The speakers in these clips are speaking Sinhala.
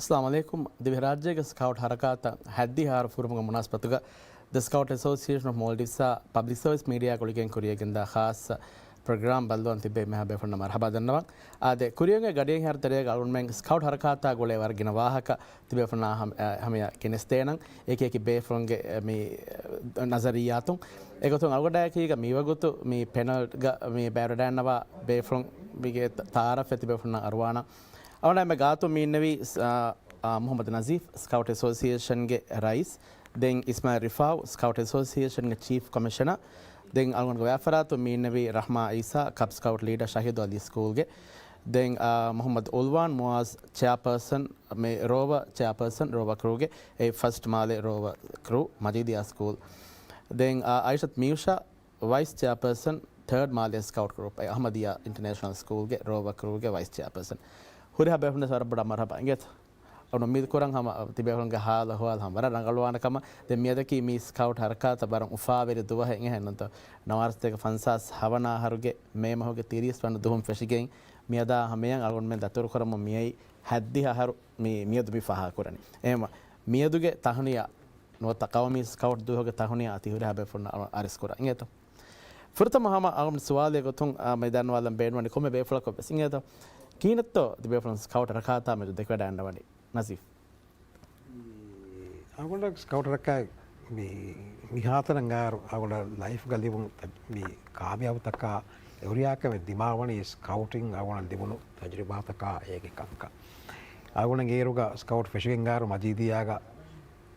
Assalamu alaikum. The Virajya Scout Harakata had the Har Furunga Munaspatuga, the Scout Association of Maldives, Public Service Media Kuligan Korean, the Has program Baldo and Tibe Mahabe from Marhabadanava. The Korean Guardian Hartare government Scout Harakata Golevar Ginavahaka, Tibe from Hamia Kinestenan, Eki Bay from me Nazariatum, Egoton Agodaki, Miwagutu, me Penal, me Baradanava, Bay from Biget Tara Fetibe from Arwana. අවුන මේ ගාතු මීන්නවි මොහමද නසීෆ් ස්කවුට් ඇසෝසියේෂන් ගේ රයිස් දෙන් ඉස්මායිල් රිෆාව් ස්කවුට් ඇසෝසියේෂන් ගේ චීෆ් කමිෂනර් දෙන් අලුන් ගේ ව්‍යාපාරාතු මීන්නවි රහමා ඊසා කප් ස්කවුට් ලීඩර් ශහීද් අලි ස්කූල් ගේ දෙන් මොහමද උල්වාන් මුවාස් චෙයාපර්සන් මේ රෝව චෙයාපර්සන් රෝව ක්‍රූ ගේ ඒ first Male rover crew Majeediyya school දෙන් Aishath Miusha vice chairperson third Male scout group Ahmadiyya international school ගේ රෝව ක්‍රූ ගේ vice chairperson Hurry Befna Sarabada Maraba get on a mid Kurangama, Tibanga Hala, Hualham, Rangalwanakama, the Miadaki Mi Scout Harakata, Baram Ufa, very Dua and Nawarstek Fansas, Havana, Haruge, Memahoga Tiris, one of the home fish again, Miada, Hamayang, Algonment, the Turkurama Miai, had the Har me Miadubi Fahakurani. Emma, Miaduge Tahania, no Takawami Scout Duhoga Tahonia, Tihuda for Ariskura. Ingeta. Furta Mahama Alm Suale Gotong, Medan Walam Ben when they come away for a Singeta. Keenato the from Scout Rakata with the Queda and Navani. Nazif. I want to scout Raka me Hatanangar, our life Galivum, me Kabia Taka, Uriaka with Dimawani is scouting, I want to Dibuno, Tajribataka, Egikanka. I want to Geruga, Scout Fishingar, Majidiaga,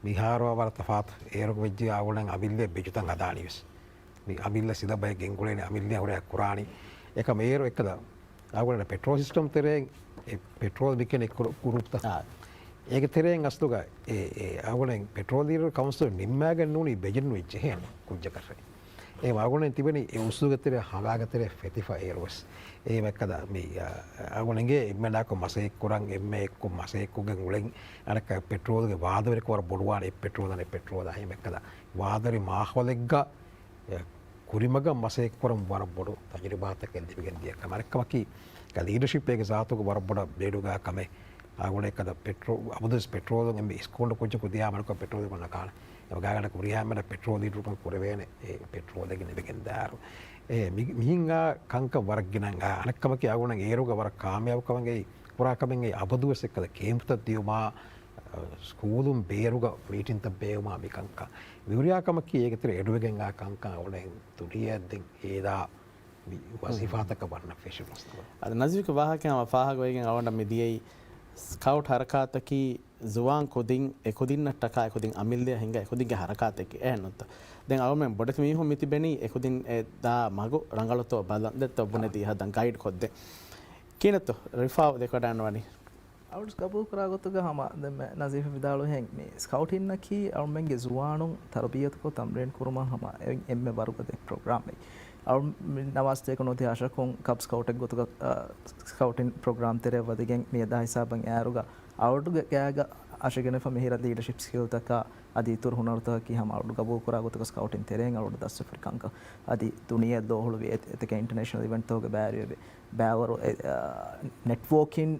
Miharo Vartafat, Erogviji, I want to Avilla Bijutan Adanius. Me Avilla Sida by Gengulin, Amelia Kurani, Ekamero Ekada. I want a petrol system terrain, a petrol became a Kurupta. Egg Astuga, I want a petroleum council, Nimag and Nuni, Bejan with Jehan, Kujakare. A wagon and Tibani, a Usugatere, Havagatere, Fetifa Eros, a Makada, me, I want to get Menako Mase, Kurang, a Meko Mase, Kugang, and a petrol, the Vada record Bodwan, a petrol and a petrol, I Makada, Vadari Maholega. Kurimaga Mase Kuram Warabodo, Tajiribata can begin the Kamaraki, the leadership exato Waraboda, Beduga Kame, I will make the petrol, others petrol and be school of the America petrol on a car, a guy like Rihammer, a petrol leader from Korean, a petrol they can begin there. A Minga Kanka Waraginanga, and a Kamaki, I want a Eroga Warakame, coming a Warakaming, a Abadu Seka, came to the Diuma. Schoolum Beruga, meeting the Beuma Bikanka. Vuriakamaki, Edwiganga Kanka, or Turia, the Eda was Ifataka one of fish. At the Nazika Vahaka, Fahagang around a media Scout Harakataki, Zuan Koding, Ekodin Taka, Koding Amelia Hinga, Koding Harakataki, and then I remember, but me who meet Benny, Ekodin da Mago, Rangaloto, Balan, that Boneti had a guide code. Kinato, Rifa, the Kodanwani. අවුස් කපු කරාගොතුග හම දැන් නසීෆ විදාලෝ හෙන් මේ ස්කවුටින් නකි අවුමෙන්ගේ ජුවානුන් තරබියතුකෝ තම්රෙන් කුරුමා හම එම්මෙ වරුකද ප්‍රෝග්‍රෑම් මේ අවු නවාස්තේ කොනෝති ආශකුන් කප් ස්කවුට් එක ගොතුග ස්කවුටින් ප්‍රෝග්‍රෑම් තරේ වදගෙන් මේ දා හිසාබන් යාරුග අවුඩුග ගෑග ආශගෙන ෆමිහිර ලීඩර්ෂිප් ස්කිල් තක අදි තුර හුනර්ත කි හම අවුඩු කපු කරාගොතුග ස්කවුටින් තරෙන් අවුඩු 10 ෆ්‍රිකංක අදි දුනිය දෝහළු වේ එතක ඉන්ටර්නැෂනල් ඉවෙන්ට් තෝග බෑරිය බෑවරු networking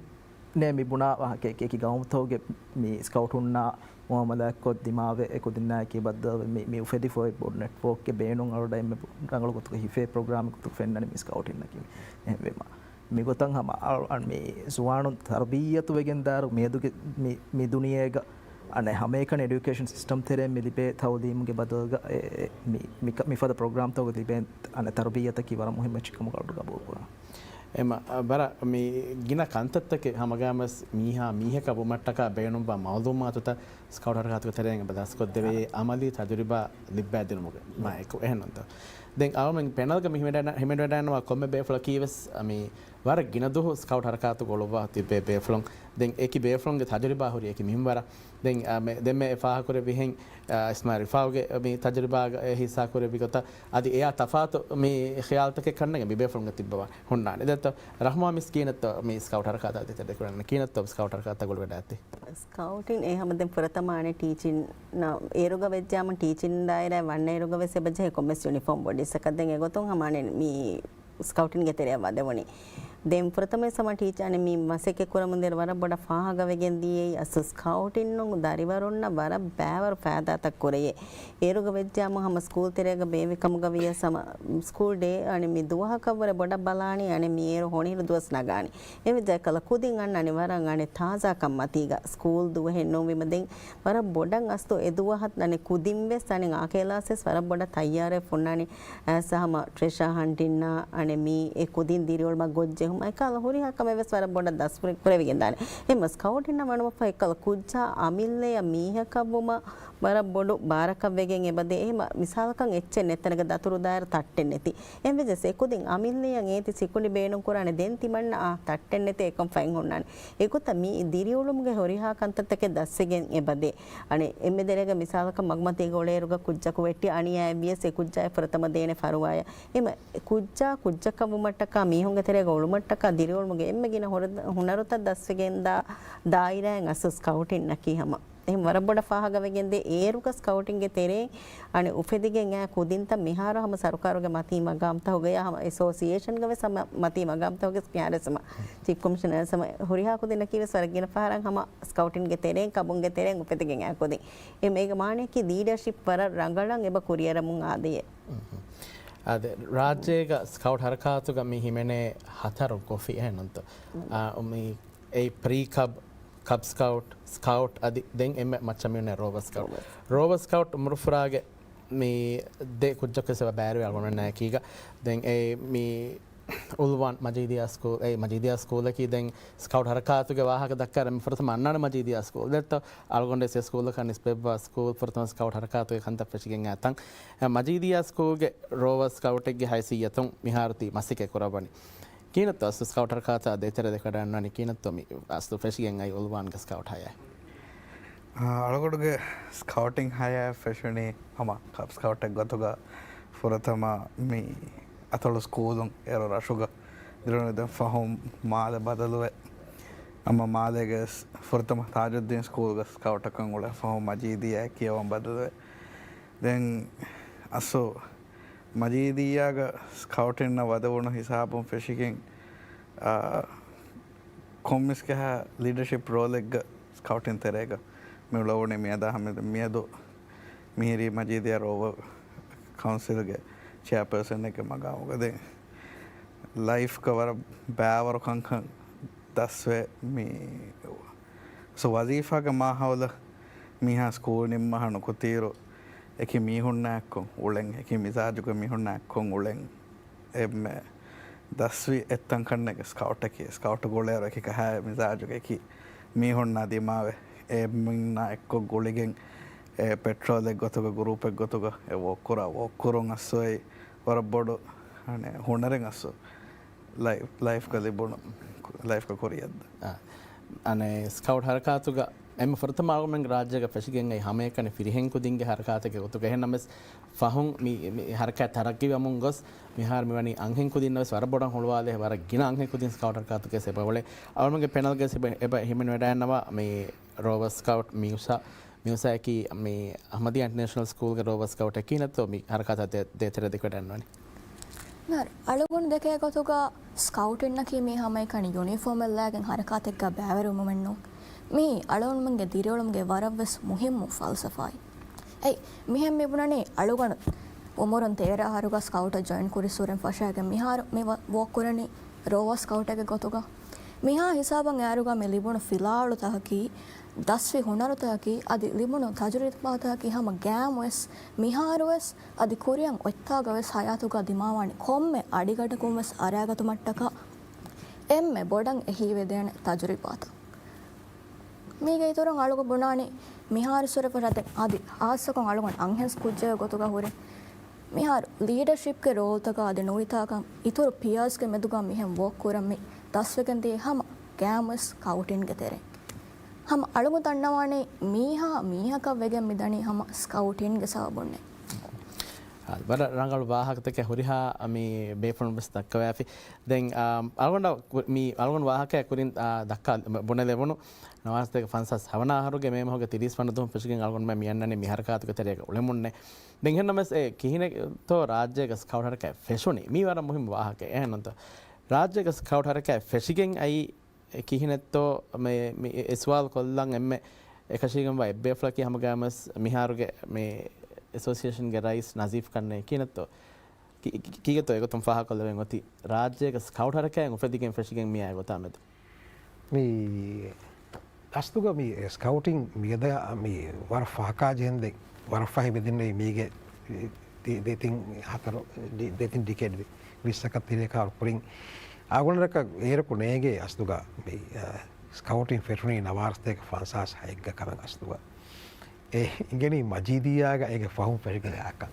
ne mi buna ke ki gaum thoge mi scout unna muhammad ko dimave ekodinna ki badda mi ufedi for board network ke beenun aroda me rangalu ko hife program ko fennani mi scout inna ki ehwema mi gotan hama an mi suwanu tarbiyatu wegen daru meduge mi duniyega ane hamekan education system tere mi libe tawdim ge badga mi for the program to libe ane tarbiyata ki wara muhimma chikam ko gabu pura එම බර මේ ගින කන්තත්තක හමගාමස් මීහා මීහක බුමට්ටක බේනුම් බා මවදුමාතත ස්කවුට් හරකාතක තරෙන් බදස්කොත් දෙවේ අමලි තජරිබා ලිබ්බැදින මොක මා එක එහෙනන්ත දැන් අවමෙන් පැනල්ක හිමෙඩනවා කොම්මෙ බේෆ්ල කීවස් මේ වර ගින දුහ ස්කවුට් හරකාත ගොලවා තිබේ බේෆ්ලොන් දැන් ඒකි බේෆ්ලොන්ගේ තජරිබා හොරි ඒකි මිම්වර දැන් දැන් මේ ෆාහ කර විහෙන් ඉස්මායිල් රිෆාවගේ මේ තජරිබා හිසා කර විගත අදි එයා තෆාත මේ ඛයාල්තක කන්නගේ බේෆ්ලොන්ගේ තිබ්බවා හොන්නානේ දත්ත රහමා මිස්කීනත් මේ ස්කවුට් හරකාත දෙත දෙකරන්න කීනත් ස්කවුට් හරකාත ගොල වැඩ ඇත්තේ ස්කවුටින් ඒ හැමදෙම ප්‍රථමානේ ටීචින් ඒරුග වෙච්චාම ටීචින් දායරා වන්න ඒරුග වෙස්සේ බජේ කොමස් යුනිෆෝම් බොඩි සකදෙන් ඒගොතුන් හමානේ මේ ස්කවුටින් ගෙතරේ වදවනි දෙම් ප්‍රථම සම ටීචානේ මේ මසෙක කුරමුන්දර වර බඩ ෆාහගවෙගෙන් දියේ අස ස්කවුටින් නො දරිවරුන්න වර බෑවර ෆෑදාතක් කොරේ ඒරුග වෙච්චාම හම ස්කූල් තෙරේග බේවිකම ගවිය සම ස්කූල් ඩේ අනේ මේ දුවහකවර බඩ බලානි අනේ මේ ඒරු හොනිර දුවස් නගානි එමෙ දැකලා කුදින් අන්න අනේ වරන් අනේ තාසාකම් මතීග ස්කූල් දුව හෙන්නෝ විමදෙන් වර බොඩන් අස්තෝ එදුවහත් අනේ කුදින් වෙස් අනේ ආකේලාසෙස් වර බොඩ තයාරේ ෆොන්නනි සහම ට්‍රෙෂා හන්ටින්න අනේ මේ ඒ කුදින් දිරිවල් මග ගොජ්ජේ හුම එකල හොරි හකම වෙස් වර බොඩ දස් පුරෙවිගෙන් දානේ එම ස්කවුටින්න වනම ෆයිකල කුජ්ජා අමිල්ලේ මීහකවම වර බොඩු බාරකවෙගෙන් එබදේ එහෙම විශාලකම් එච්චෙන් එතනක දතුරු දායර තට්ටෙන් නැති එම් වෙජස් එකුදින් අමිල්ලියන් ඒති සිකුඩි බේනුම් කරානේ දෙන් තිමන්න තට්ටෙන් නැති එකම් ෆයින් හොන්නානේ ඒකුත මී දිරියුලුම්ගේ හොරිහා කන්තතක දස්සෙගෙන් එබදේ අනේ එම්මෙ දෙරේක විශාලකම් මග්මතේ ගෝලේරුග කුජ්ජක වෙට්ටි අනියා බියස් එකුජ්ජාය ප්‍රථම දේනේ ෆරුවාය එම කුජ්ජා කුජ්ජකම මට්ටක මීහුන්ගේ තෙරේක ඔලු මට්ටක දිරියුලුම්ගේ එම්මෙ ගින හොනරුත දස්සෙගෙන් දායිරයන් අස ස්කවුටින් නකීහම එහෙම වරබොඩ ෆාහගවෙගෙන්දේ ඒරුක ස්කවුටින්ගේ තෙරේ අනේ උපෙදිගෙන් ඈ කුදින්ත මිහාරහම සරකාරුගේ මතී මගම්ත හොගයා හම ඇසෝසියේෂන් ගවේ සම මතී මගම්ත හොගේ ස්පියාරසම චීෆ් කමිෂනර් සම හොරිහා කුදින කීව සරගින පහරන් හම ස්කවුටින්ගේ තෙරෙන් කබුන්ගේ තෙරෙන් උපෙදිගෙන් ඈ කුදින් එ මේක මානේ කි ලීඩර්ෂිප් වර රංගලන් එබ කුරියරමුන් ආදේ අද රාජ්‍යයක ස්කවුට් හරකාතුග මේ හිමනේ හතරු කොෆි එහෙනන්ත මේ ඒ ප්‍රීකබ් කබ් ස්කවුට් අදි දෙන් එම මච්චමියන රෝව ස්කවුට් මුරුෆුරාගේ මේ දෙ කුච්චක්කෙසව බෑරුව අල්ගොන නෑකීග දෙන් ඒ මේ උල්වන් මජීදිය ස්කෝලකි දැන් ස්කවුට් හරකාතුගේ වාහක දක්කරම ප්‍රථම අන්නන මජීදිය ස්කෝල් දෙත්ත අල්ගොන්ඩේ ස්කෝල කන් ස්පෙබ් ස්කෝල් ප්‍රථම ස්කවුට් හරකාතුගේ කන්ත ප්‍රචිගෙන් ඇතන් මජීදිය ස්කෝල්ගේ රෝව ස්කවුට්ගේ 603 මිහාරති මසිකේ කරබනි කීනත් අස්තු ස්කවුට් හරකාතා දෙතර දෙකඩන්නනි කීනත් මේ අස්තු ප්‍රචිගෙන් අය උල්වන්ගේ ස්කවුට් හයයි අලකොඩුගේ ස්කවටිං හය ෆෙෂනේ හම කප් ස්කවට්ක් ගොතුග ෆොරතම මේ අතොළු ස්කූදුම් එර රශුග දිරනද ෆහුම් මාද බදලුව අම මාදගේ ෆොරතම තාජුද්දීන් ස්කූල්ග ස්කවටකන් උල ෆහුම් මජීදිය කියවම් බදලුව දැන් අස්සු මජීදීයාග ස්කවටෙන්න වදවුණු හිසාපුම් ෆෙෂිකෙන් කොම්මිස්ක ලීඩර්ෂිප් රෝලෙක්ග ස්කවටින් තෙරේග මෙලවනේ මියද හමද මියදු මිහිරී මජීදය රෝව කවන්සිල්ගේ චෑපර්සන් එක මගාමකද ලයිෆ්කවර බෑවරු කංකන් දස්වේ මේ වදීෆාග මාහවල මිහා ස්කූනින් මහනු කුතීරු එක මීහුන්නෑක්කොන් උලෙන් එක මිසාජුක මිහුන්නෑක්කොන් උලෙන් එම දස්වී එත්තන් කන්න එක ස්කවට් එක ස්කවට් ගොලේර එක හැ මිසාජුක එක මීහුන්නා දිමාවේ එමින්න එක්කො ගොලිගෙන් පෙට්‍රෝලෙක් ගොතුක ගුරුපෙක් ගොතුක ඔක්කුර ඔක්කුරුන් අස්සුවයි වර බොඩු හොනරෙන් අස්සු ලයිෆ් කලිබුණු ලයිෆ් කොරියද්ද අනේ ස්කවුට් හරකාතුග එම ෆර්තම ආගමෙන් රාජ්‍යක පැසිගෙන්ගේ හැමේකන ෆිරිහෙන් කුදින්ගේ හරකාතක උතු ගෙහෙන්නමස් ෆහුන් මේ හරකත් හරක්කි වමුන් ගොස් මිහාර මෙවැනි අංහෙන් කුදින්නවස් වර බොඩන් හොලවාලේ වර ගින අංහෙන් කුදින් ස්කවුට් හරකාතක සෙබවලේ අවමගේ පැනල්ගේ සෙබ එබ හිමෙන් වැඩයන්නවා මේ රෝවර් ස්කවුට් මියුසාකි මේ අහමදී ඉන්ටර්නැෂනල් ස්කූල්ගේ රෝවර් ස්කවුට් එකේ නැතෝ මේ හරකාත දෙතර දෙකඩන්නවනේ නර අලගොන් දෙකේ ගතුග ස්කවුට් එන්න කී මේ හැමේකන යුනිෆෝම් එකෙන් හරකාතක බෑවරුම මෙන්නෝ මේ අලුන්මගේ දිරියොළුම්ගේ වරවස් මුහිම්මු ෆල්සෆායි ඇයි මෙහෙම මෙබුණනේ අලුගණ ඔමොරන් තේර හරුග ස්කවුට් ජොයින් කුරිසුරෙන් ෆෂාගේ මිහාර මේ වොක් කරන්නේ රෝවර් ස්කවුට් එකේ ගතුග මිහා හිසාබන් යාරුග මේ ලිබුණ ෆිලාලු තහකි දස්වි හොනරු තහකි අදි ලිබුණ තජරිත් පාතහකි හැම ගෑම්වස් මිහාරවස් අදි කුරියන් ඔත්තාගවස් හයාතුග දිමාවානි කොම්මේ අඩිගඩ කුම්වස් අරයාගතු මට්ටක එම්මේ බොඩන් එහි වෙදෙන තජරි පාත මේගේ තොරන් අලුග බොනානේ මිහාර සොරපරත අදි ආසකන් අලුගන් අංහෙස් කුජ්ජය ගොතුග හොරේ මිහාර ලීඩර්ෂිප් के रोल तक आदि नोइताकं इतुर पियास के मेदुगा मिहम वॉक करमि दस्वेकन दे हम गैमस काउटिन के तेरे हम अळुगु तन्नवाने मीहा का वेगे मिदनी हम स्काउटिन के साबुन्ने බර රංගල වාහකතක හොරිහා මේ බේෆොන් බස් දක්කවෑෆි දැන් අල්ගොන් වාහකය කුරින් දක්කා බොන දෙවුණු නවාස්තක ෆන්සස් හවනාහරුගේ මේ මොහොගේ 30 වන්නතුම් පිසිකින් අල්ගොන් මම යන්නනේ මිහරකාතුක තරයක උලෙමුන්නේ දැන් හෙන්නමස් ඒ කිහිනේ තෝ රාජ්‍යයක ස්කවුට් හරක ෆෙෂොනි මීවර මුහිම් වාහකේ එහෙනන්ත ರಾಜ್ಯಗ ಸ್ಕೌಟ್ ಹರಕ ಫೆಶಿಗೆಂಗ್ ಐ ಕಿಹಿನೆತ್ತೋ ಮೇ ಎಸ್ವಾಲ್ ಕೊಲ್ಲಂಗ್ ಎಮ್ಮೆ එකශීගම් එබ්බේෆ්ලකි හමගෑමස් මිහාරුගේ මේ එසෝසිේෂන්ගේ රයිස් නසීෆ් කන්නේ කියනත්තෝ කීගත එකතුම් පහ කොල්ලවෙන් ොති රාජ්‍යක ස්කවටරකෑ උපදිගෙන් ෆෙසිගෙන් මිය ගොතාමද මේ අස්තුක මේ ස්කවටිං මියද මේ වර ෆාකාජයෙන්දෙක් වර ෆහි බෙදින්නේ මීගේ දෙතින් හතර දෙතින් ඩිකෙඩ් විස්සකත්තිරේකාර පුරින් ආගුණරක ඒරකු නේගේ අස්තුක ස්කවටින් ෆෙටුනී නවාර්ථයක ෆන්සාස් හයක්ග කරන අස්තුව ඒ ඉගෙනී මජීදයාග ඒක ෆහුම් පැරිකලයක්ක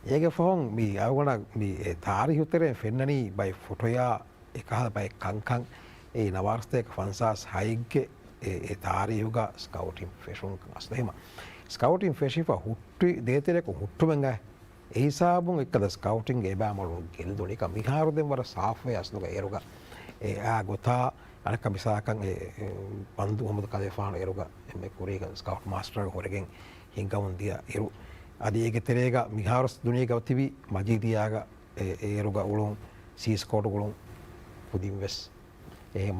ඒක ෆොහොන් මේ අවගන මේ තාරිහුතරය ෆෙන්නනී බයි ෆොටොයා එකහල බයි කංකං ඒ නවාර්ථයක ෆන්සාස් හයිග්ග ඒ තාරියුග ස්කවටින් ෆෙෂුන් අස්තහෙම ස්කවටින් ෆෙෂිප හුට්ටි දේතරෙක හුට්ටුවෙන්ග ඒසාබුන් එක්කද ස්කවටින් ගේ බෑමලු ගෙල්දුනික මිහාරුදෙන් වර සාෆය අස්නුක ඒරුග ඒ ගොතා අනක මිසාකන් පන්දු හොමද කදේ ෆාන එරුග එමෙ කුරීක ස්කවට් මාස්ටර් හොරගෙන් හිංගවුන් දිය එරු අද ඒගෙ තෙරේග මිහාරස් දුනිය ගවතිවි මජීදියාග ඒරුග උළුන් සීස්කෝට ගුළුන් පුදින් වෙස් එහෙම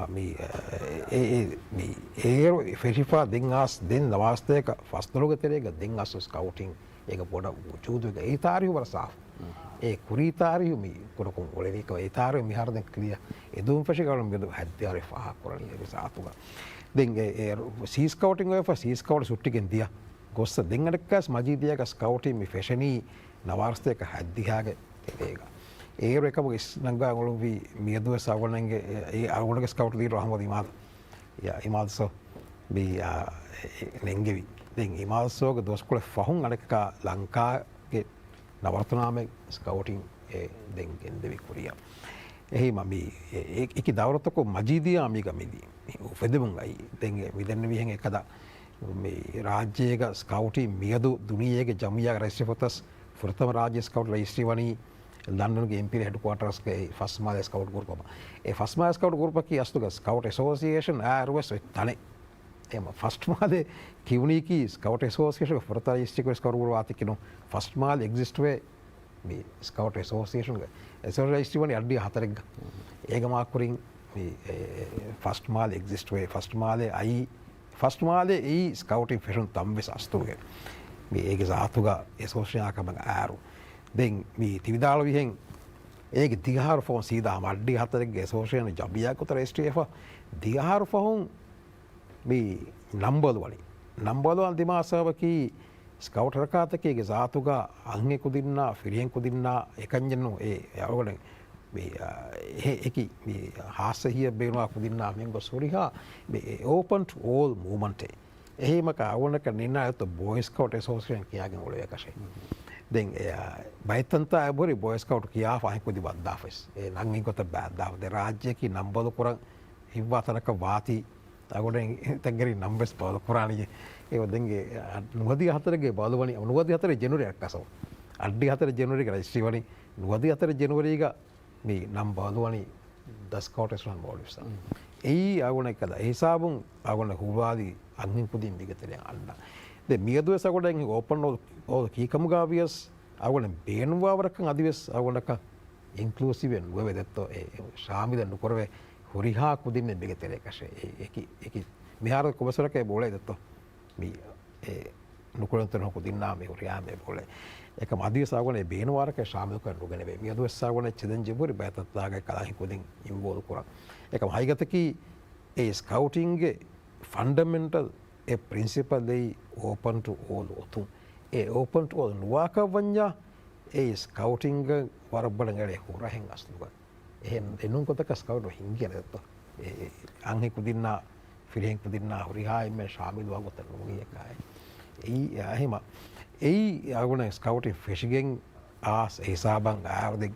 ඒරු ෆෙෂිෆා දෙංආස් දෙන් නවාස්තයක ෆස්තලුග තෙරේග දෙංආස් ස්කවටින් ඒක පොඩ චූදුවක ඒ තාරියු වර සාෆ් ඒ කුරීතාරියු මේ කොරකුන් ඔලෙනික ඒ තාරියු මිහාරදෙන් ක්‍රිය එදුම් ෆෙෂිකවලම් ගෙද හැද්දියාරේ ෆහ කරණිය සාතුග දෙන් ඒ සීස්කවටින් ඔය සීස්කවට සුට්ටිගෙන් දියා ගොස්ස දෙංගඩක්කස් මජීදියක ස්කවටින් මේ ෆෙෂනී නවාර්ස්තයක හැද්දිහාගේ ඒක ඒර එකම ඉස්නංගා ගොළුන් වී මියදුව සවගණන්ගේ ඒ අගුණක ස්කවට් දී රහමද ඉමාද ඉමාදසෝ බී නෙංගෙවි දෙන් ඉමාදසෝග දොස්කොල ෆහුන් අඩකා ලංකාගේ නවර්තනාමය ස්කවටින් දෙන්ගෙන් දෙවි කුරිය එහි මම එක දවරතකො මජීදයා මිගමිදී උපෙදමුන් අයි දෙන්ගේ විදන්න විහෙන් එකද මේ රාජ්‍යයක ස්කවටි මියදු දුනියගේ ජමියක රැස්්‍රිපොතස් ෘතම රාජ්‍ය ස්කවට් රයිස්ට්‍රි වනී ලන්ඩන්ගේ එම්පිරි හෙඩ්ක්වාටර්ස්ගේ ෆස්මාල ස්කවට් ගුරුපම ඒ ෆස්මා ස්කවට් ගුරුපකි අස්තුක ස්කවට් ඇසෝසියේෂන් ආර්වස් තනේ එම ෆස්ට්මාදේ කිවුණීකී ස්කවට් ඇසෝසියේෂන් ෘත ඉස්ටික ස්කවට් ගුරු ආතිකිනු ෆස්ට්මාල් එක්සිස්ට්වේ මේ ස්කවට් ඇසෝසියේෂන්ගේ ඇසෝසියේෂන් වනි අඩ්ඩිය හතරෙක්ග ඒගමාකුරින් ෆස්ට්මාල් එක්සිස්ට්වේ ෆස්ට්මාලේ අයි ෆස්ට්මාලේ ඒ ස්කවටින් ෆෙෂන් තම්වෙස් අස්තුගේ මේ ඒක සාතුග එසෝෂයාකම ආරු දෙන් මේ තිවිදාල විහෙන් ඒක දිගහාර ෆෝන් සීදා මඩ්ඩි හතරගේ සෝෂයන ජබියකුත රේස්ට්‍රියෆ දිගහාර ෆොහුන් මේ නම්බල වලින් නම්බලවල් දිමාසාවකි ස්කවට් රකාතකයේ සාතුග අංගෙ කුදින්නා ෆිරියෙන් කුදින්නා එකන්ජනු ඒ යවගඩ ඒකි හාසහිය බේනවා කුදින්නා මෙංගො සුරිහා ඕපන් ටු ඕල් මූමන්ටේ එහෙමක අවුනක නින්න ඇත බෝයිස්කවට් ඇසෝසියන් කියාගෙන ඔලේ කශේ දෙන් බයිතන්තා ඇබොරි බෝයිස්කවට් කියා ෆහිකුදි බද්දාෆස් ඒ නංගි කොත බෑද්දාව දෙ රාජ්‍යකි නම්බල කුරන් හිව්වාතනක වාති අගොඩෙන් තැන්ගරි නම්බස් බල කුරාණියේ ඒ දෙන්ගේ නුවදී හතරගේ බලවනි නුවදී හතර ජනුවරියක් අසව අඩ්ඩි හතර ජනුවරික රජිස්ට්‍රි වනි නුවදී හතර ජනුවරීග මේ නම් බලවනි දස්කවටස්ලන් බෝඩිස්ස ඒ අගුණ එකද ඒසාබුන් අගුණ හුවාදී අංහින් පුදින් දිගතරය අන්න දෙ මියදුව සගොඩෙන් ඕපන් ඕ කීකමුගාවියස් අගුණ බේනුවාවරකන් අධිවෙස් අගුණක ඉන්කලූසිවෙන් වෙදෙත්තෝ ශාමිද නුකොරවේ හොරිහා කුදින්න බිගතරය කශේ ඒ මිහාර කොබසරකය බෝලයි දත්තෝ නුකරතන හොකුදින්නාම හොරයාම බෝලේ එක මදිය සාගන බේනවාරක ශාමික රුගනවේ මියදුව සාගන චෙදන් ජිබුරි බෑතත්තාගේ කලාහිකුදින් ඉම්බෝල් කුරක් එක මහිගතකි ඒ ස්කවටින්ගේ ෆන්ඩමෙන්ටල් ඒ ප්‍රින්සිපල් දෙයි ඕපන් ටු ඕල් ඔතුන් ඒ ඕපන් ටු ඕල් නුවාක වංජා ඒ ස්කවටින්ග වරබ්බඩගලේ හුරහෙන් අස්තුක එහෙන් එනුම් කොතක ස්කවට් හිංගිය නැත්ත අංහෙ කුදින්නා ෆිරහෙන් කුදින්නා හොරිහායිම ශාමිල් වගොත නුගිය එකයි ඒ එහෙම ඒ අගුණ ස්කවට් ෆිෂිගෙන් ආස් ඒසාබන් ආර්දෙක්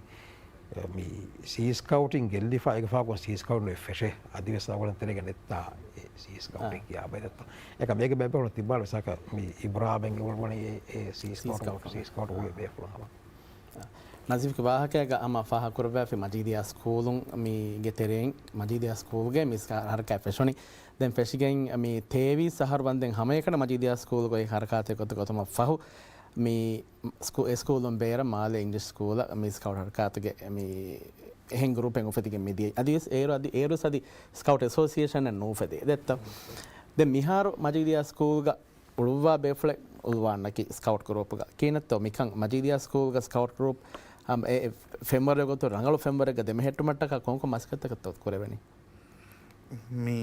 මේ සීස්කවටින් ගෙල්ලිෆා එකෆාකොන් සීස්කවට් ෆෙෂේ අධිවසාවලන් තෙරගෙන නෙත්තා සීස්කවටින් කියා බෙදත්ත එක මේක බැපවල තිබ්බාල සක මේ ඉබ්‍රාහීම් ගවර්මනේ ඒ සීස්කවට් උගේ බෙෆුලම නසීෆ්ගේ වාහකයක අම ෆහ කුරබෑෆි මජීදියා ස්කූලුන් මීගේ තෙරෙන් මජීදියා ස්කූල්ගේ මිස් හරකා ෆෙෂොනි දැන් ෆෙෂිගෙන් මේ තේවි සහරවන්දෙන් හැම එකන මජීදියා ස්කූල් ගොයි හරකාතේ කොතම ෆහු මේ ස්කූලුන් බේර මාලේ ඉංග්‍රීසි ස්කූල මිස් කවුට් හරකාතගේ මේ එහෙන් ගරුපෙන් උපතිගෙන් මිදිය අදිස් ඒරු අදි ඒරු සදි ස්කවුට් ඇසෝසියේෂන් and නූෆෙදේ දෙත්ත ද මිහාරු මජීදියා ස්කූල්ග උළුවා බේෆ්ලෙ උල්වාන්නකි ස්කවුට් ගරුප්ග කීනත්තෝ මිකන් මජීදියා ස්කූල්ග ස්කවුට් ගරුප් ಫೆಂಬರ್ ಗೊತ್ತು ರಂಗಳು ಫೆಂಬರ್ಗೆ ದೆಮೆ ಹೆಟ್ಟು ಮಟ್ಟಕ್ಕೆ ಕೊಂಕು ಮಸ್ಕತ್ತಕತ್ತ ಕೊರೆವನಿ ಮೀ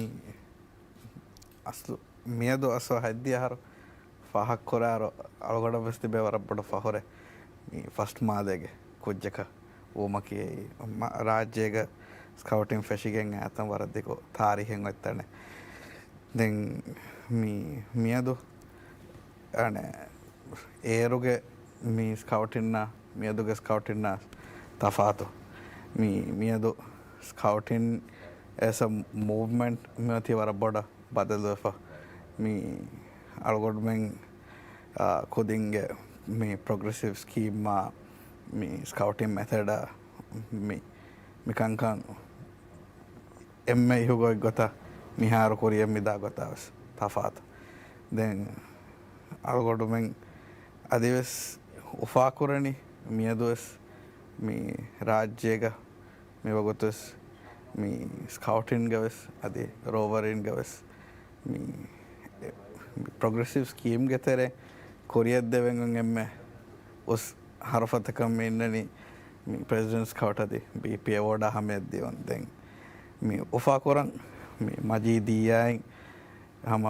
ಅಸಲು ಮೇದು ಅಸೋ ಹದ್ದಿಯಾರು ಫಾಹಕ್ ಕೊರಾರು ಅಳಗಡ ಬಸ್ತಿ ಬೇವರಬ್ಬಡ ಫಹೊರೆ ಮೀ ಫಸ್ಟ್ ಮಾದೆಗೆ ಕುಜ್ಜಕ ಓಮಕಿ ರಾಜ್ಯಗ ಸ್ಕೌಟಿಂಗ್ ಫೆಶಿಗೆಂಗ್ ಆತಂ ವರದಿಗೋ ತಾರಿ ಹೆಂಗೆ ಒತ್ತಾನೆ ದೆನ್ ಮಿಯದು ಅಣೆ ಏರುಗೆ ಮೀ ಸ್ಕೌಟಿನ್ನ මියදුග ස්කවටින්න තෆාතු මියදු ස්කවටින් ඇස මූවමෙන්ට් මෙති වර බොඩ බදලුවෆ මේ අල්ගොඩ්මෙන් කොදින්ගේ මේ ප්‍රොග්‍රෙසිව් ස්කීම්මා මේ ස්කවටින් මෙතඩ මිකංකන් එම්ම ඉහුගොයි ගොත මිහාරු කොරිය මිදා ගොතාවස් තෆාතු දැන් අල්ගොඩුමෙන් අදිවස් උෆාකුරණි මියදුවස් මේ රාජ්‍යයක මේ වගොතුස් මේ ස්කවටින් ගවස් අද රෝවරින් ගවස් මේ ප්‍රොග්‍රෙසිව් ස්කීම් ගෙතරේ කොරියත් දෙවෙන්ගන් එම්ම උස් හරෆතකම් ඉන්නනි මේ ප්‍රෙසිඩන්ට් ස්කවට් අද BP award අහමෙද්දිවන් දැන් මේ උෆාකුරන් මේ මජීදියායි හම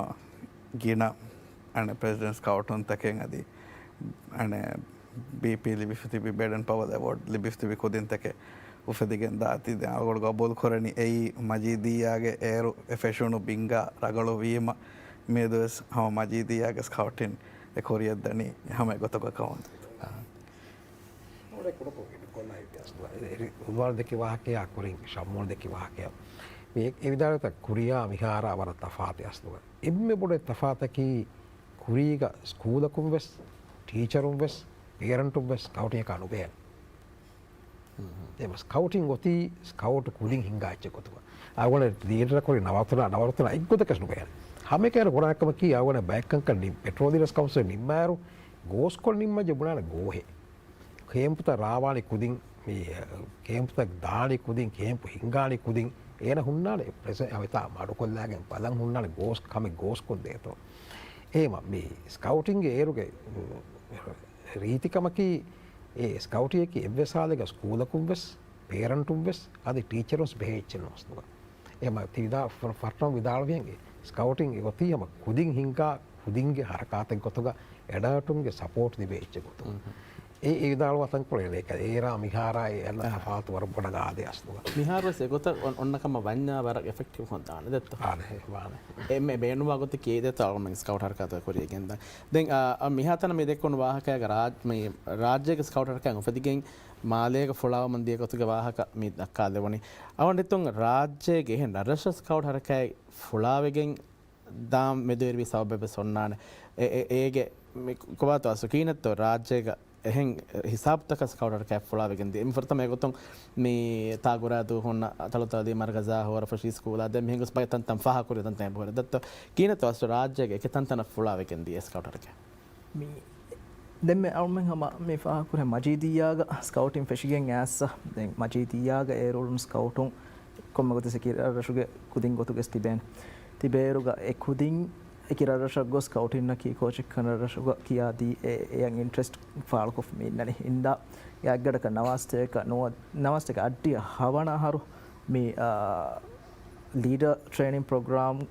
ගින අන ප්‍රෙසිඩන්ට් ස්කවට් උන්තකෙන් අද අන BP ලිබිස්තිබි බෙඩන් පවද අවෝඩ් ලිබිස්තිබි කොදින්තක උපදිගෙන් දාති දැන් අලගොඩ ගබෝල් කරණි එයි මජීදියාගේ ඒරු එෆෙෂුණු බිංගා රගලු වීම මේ දවස් හම මජීදියාගේ ස්කවටින් ඒ කොරියත් දනි හැම ගොතක කවුන් උද්වාර දෙකේ වාහකයක් කුරින් සම්මෝල් දෙකේ වාහකයක් මේ ඒ විදිහට කුරියා විහාර වර තෆාතයස්තුව ඉම්මෙ බොඩ තෆාතකි කුරීග ස්කූලකුම් වෙස් ටීචරුම් වෙස් පේරන්ටුම් වෙස් ස්කවුටින් එක අනුබේන එම ස්කවුටින් ගොති ස්කවුට් කුලින් හිංගාච්ච ගොතුව අවගොන දීටර කොරි නවරතන ඉක්ගොතකස් නුබේන හැම කෑර ගොඩක්කම කී අවගොන බැක්කංක පෙට්‍රෝදිරස් කවුන්සිල් නිම්මාරු ගෝස්කොල් නිම්ම ජබුණාන ගෝහෙ කේම්පුත රාවාලි කුදින් මේ කේම්පුත දාලි කුදින් කේම්පු හිංගාලි කුදින් ඒන හුන්නානේ ප්‍රෙස අවිතා මාඩු කොල්ලාගෙන් පදන් හුන්නානේ ගෝස් කමේ ගෝස් කොල් දේතෝ එහෙම මේ ස්කවුටින්ගේ ඒරුගේ රීතිකමකි ඒ ස්කවටියකි එව්වෙසාලක ස්කූලකුම් වෙස් පේරන්ටුම් වෙස් අද ටීචරොස් බෙහෙච්චෙන් නොස්තුව එම තිවිදා ෆර්ටම් විදාල්වියන්ගේ ස්කවටින් ගොතියම කුදින් හිංකා කුදින්ගේ හරකාතෙන් කොතුග එඩාටුන්ගේ සපෝට් දිබෙච්ච ගොතු ඒ විදාල් වතන් කොලේ එක ඒරා මිහාරයි එන්න හපාතු වර බොඩ ගාදේ අස්තුව මිහාරස් එගොත ඔන්නකම වඤ්ඤා වර එෆෙක්ටිව් හොන්දාන දෙත්ත එම්මේ බේනුවා ගොත කීදේ තාලම ස්කවුට් හරකාත කොරියගෙන්ද දැන් මිහාතන මේ දෙක්කොන වාහකයක රාජ්‍යයක ස්කවුට් හරකයන් උපදිගෙන් මාලයක ෆොලාව මන්දිය කොතුග වාහක මේ දක්කා දෙවනි අවන්දිතුන් රාජ්‍යයේ හෙන් රෂ ස්කවුට් හරකයි ෆොලාවෙගෙන් දාම් මෙදෙරවි සවබෙබ සොන්නාන ඒගේ කොබාත අසුකීනත්තෝ රාජ්‍යයක එහෙන් හිසාබ්තක ස්කවුට් කැප් ෆොලාවෙගෙන්දී එම් ෆර්තම ඒගොතුන් මේ තාගුරාදු හොන්න අතලතදී මර්ගසා හොර ෆෂි ස්කූලා දැන් මෙහෙගොස් බයතන් තම් ෆහ කුරි තන් තම් බොර දත්ත කීනතෝ අස්තු රාජ්‍යයක එක තන් ෆොලාවෙගෙන්දී ස්කවුට් කැප් මේ දැන් මේ අල්මෙන් හම මේ ෆහ කුර මජීදියාග ස්කවුටින් ෆෙෂිගෙන් ඇස්ස දැන් මජීදියාග ඒරුලුම් ස්කවුටුන් කොම්මගොත සකිර රෂුගේ කුදින් ගොතුගෙස් තිබෙන තිබේරුග එකුදින් එකරරශක් ගොස් කවටින්නකී කෝචක් කනරශග කියාදී එයන් ඉන්ට්‍රෙස්ට් ෆාල්කොෆ් මින්නන හින්දා යක්ගඩක නවස්ටක අඩ්ඩිය හවනහරු මේ ලීඩ ට්‍රේනින් ප්‍රෝග්‍රාම්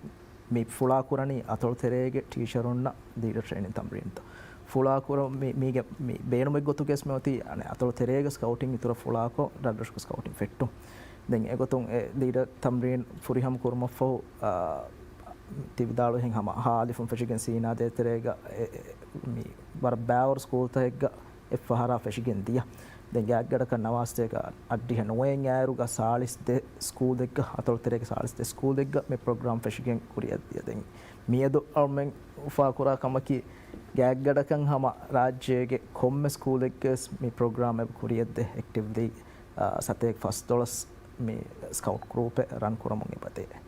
මේ ෆුලාකුරණී අතොල් තෙරේගේ ටීෂරුන්න දීඩ ට්‍රේනින් තම්රින්ත ෆුලාකුර මේගේ බේනුමක් ගොතු ගෙස් මෙවති අන අතොල් තෙරේග ස්කවටින් ඉතුර ෆුලාකෝ රඩ්ඩස්ක ස්කවටින් ෆෙට්ටු දැන් එගොතුන් දීඩ තම්රීන් ෆුරිහම් කුරුම ෆෝ තිවිදාලු හම හාලිෆුම් ෆෙෂිගෙන් සීනා දේතරේග බර බෑවර් ස්කූල්තයෙක්ග එෆහරා ෆෙෂිගෙන් දිය දැන් ගෑග්ගඩක නවාස්තයක අඩ්ඩිහ නොවෙන් ෑරුග සාලිස් දෙ ස්කූල් දෙක්ග අතොල්තරේක සාලිස් දෙ ස්කූල් දෙක්ග මේ ප්‍රෝග්‍රාම් ෆෙෂිගෙන් කුරියද්දිය දැන් මියදු අල්මෙන් උෆා කුරා කමකි ගෑග්ගඩකන් හම රාජ්‍යයේ කොම්ම ස්කූල් එක්ගස් මේ ප්‍රෝග්‍රාම් එක කුරියද්ද එක්ටිව්ලි සතේක් ෆස් ඩොලර්ස් මේ ස්කවුට් ගෲප් රන් කරමුන් ඉපතේ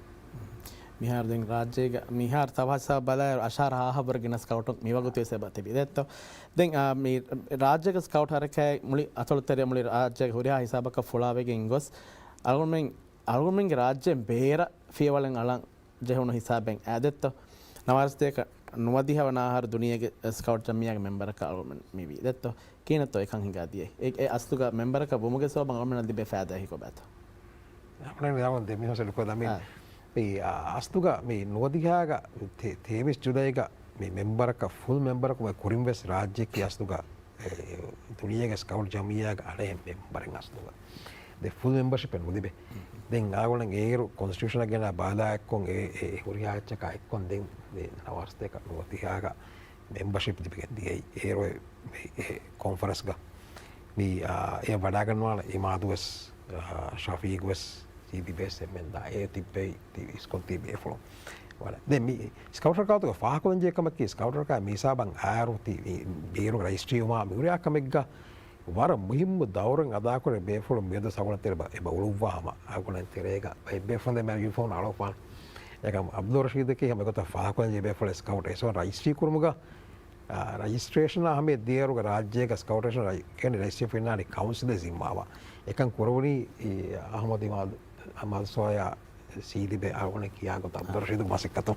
මිහාර දෙන් රාජ්‍යයක මිහාර තවසා බල අශාර ආහබරගෙන ස්කවුට් මිවගුතේ සබති බිදෙත්ත දෙන් මේ රාජ්‍යක ස්කවුට් හරකයි මුලි අතොල්තරය මුලි රාජ්‍යක හොරියා හිසාබක ෆොලාවෙගෙන් ගොස් අලුමෙන්ගේ රාජ්‍යයෙන් බේර ෆියවලෙන් අලං ජෙහුණු හිසාබෙන් ඇදෙත්ත නවර්ස්තයක නුවදිහවනාහර දුනියගේ ස්කවට් ජමියගේ මෙම්බරක අලුමෙන් මිවී දෙත්ත කියනතෝ එකන් හිඟාදියේ ඒ අස්තුක මෙම්බරක බුමුගේ සෝබන් අලුමෙන් දිබේ ෆෑදහිකො බැත අපේ යවන් දෙමිහොස ලොකෝ දමින් මේ අස්තුක මේ නුවදිහාග තේවිස් ජුදයක මේ මෙම්බරක full මෙම්බරක කුරින්වෙස් රාජ්‍යක අස්තුක දුනියගේ ස්කවට් ජමියගේ අලේ මෙම්බරෙන් අස්තුක the full membership and mudibe then agona geru constitution agena bala ekkon e horiyacha ka ekkon den the nawarste ka notihaga membership dibigen diei ero conference ga mi e wada ganwala e madues shafiq wes cbs men da e tippe iskon tibe flo wala then mi scouter ka to fa ko nje kamak ki scouter ka mi sabang aaru ti beru registry ma mi uriya kamegga වර මුහිම්ම දවරෙන් අදාකර බේෆොල මෙද සගුණ තෙරබ එබ උළුවාම අගුණ තෙරේක බේෆොල දෙම යුෆෝන් අලෝපාන් එක අබ්දුල් රෂීද් के हम को फाकोन जे बेफोल स्काउट एसो रजिस्ट्री कुरमुगा रजिस्ट्रेशन हमें देर राज्य का स्काउटेशन के रजिस्ट्री फिनाली काउंसिल जिम्मावा एकन कुरवनी अहमद इमाद अहमद सोया सीधी बे आगुण किया को अब्दुल रशीद मासिकतो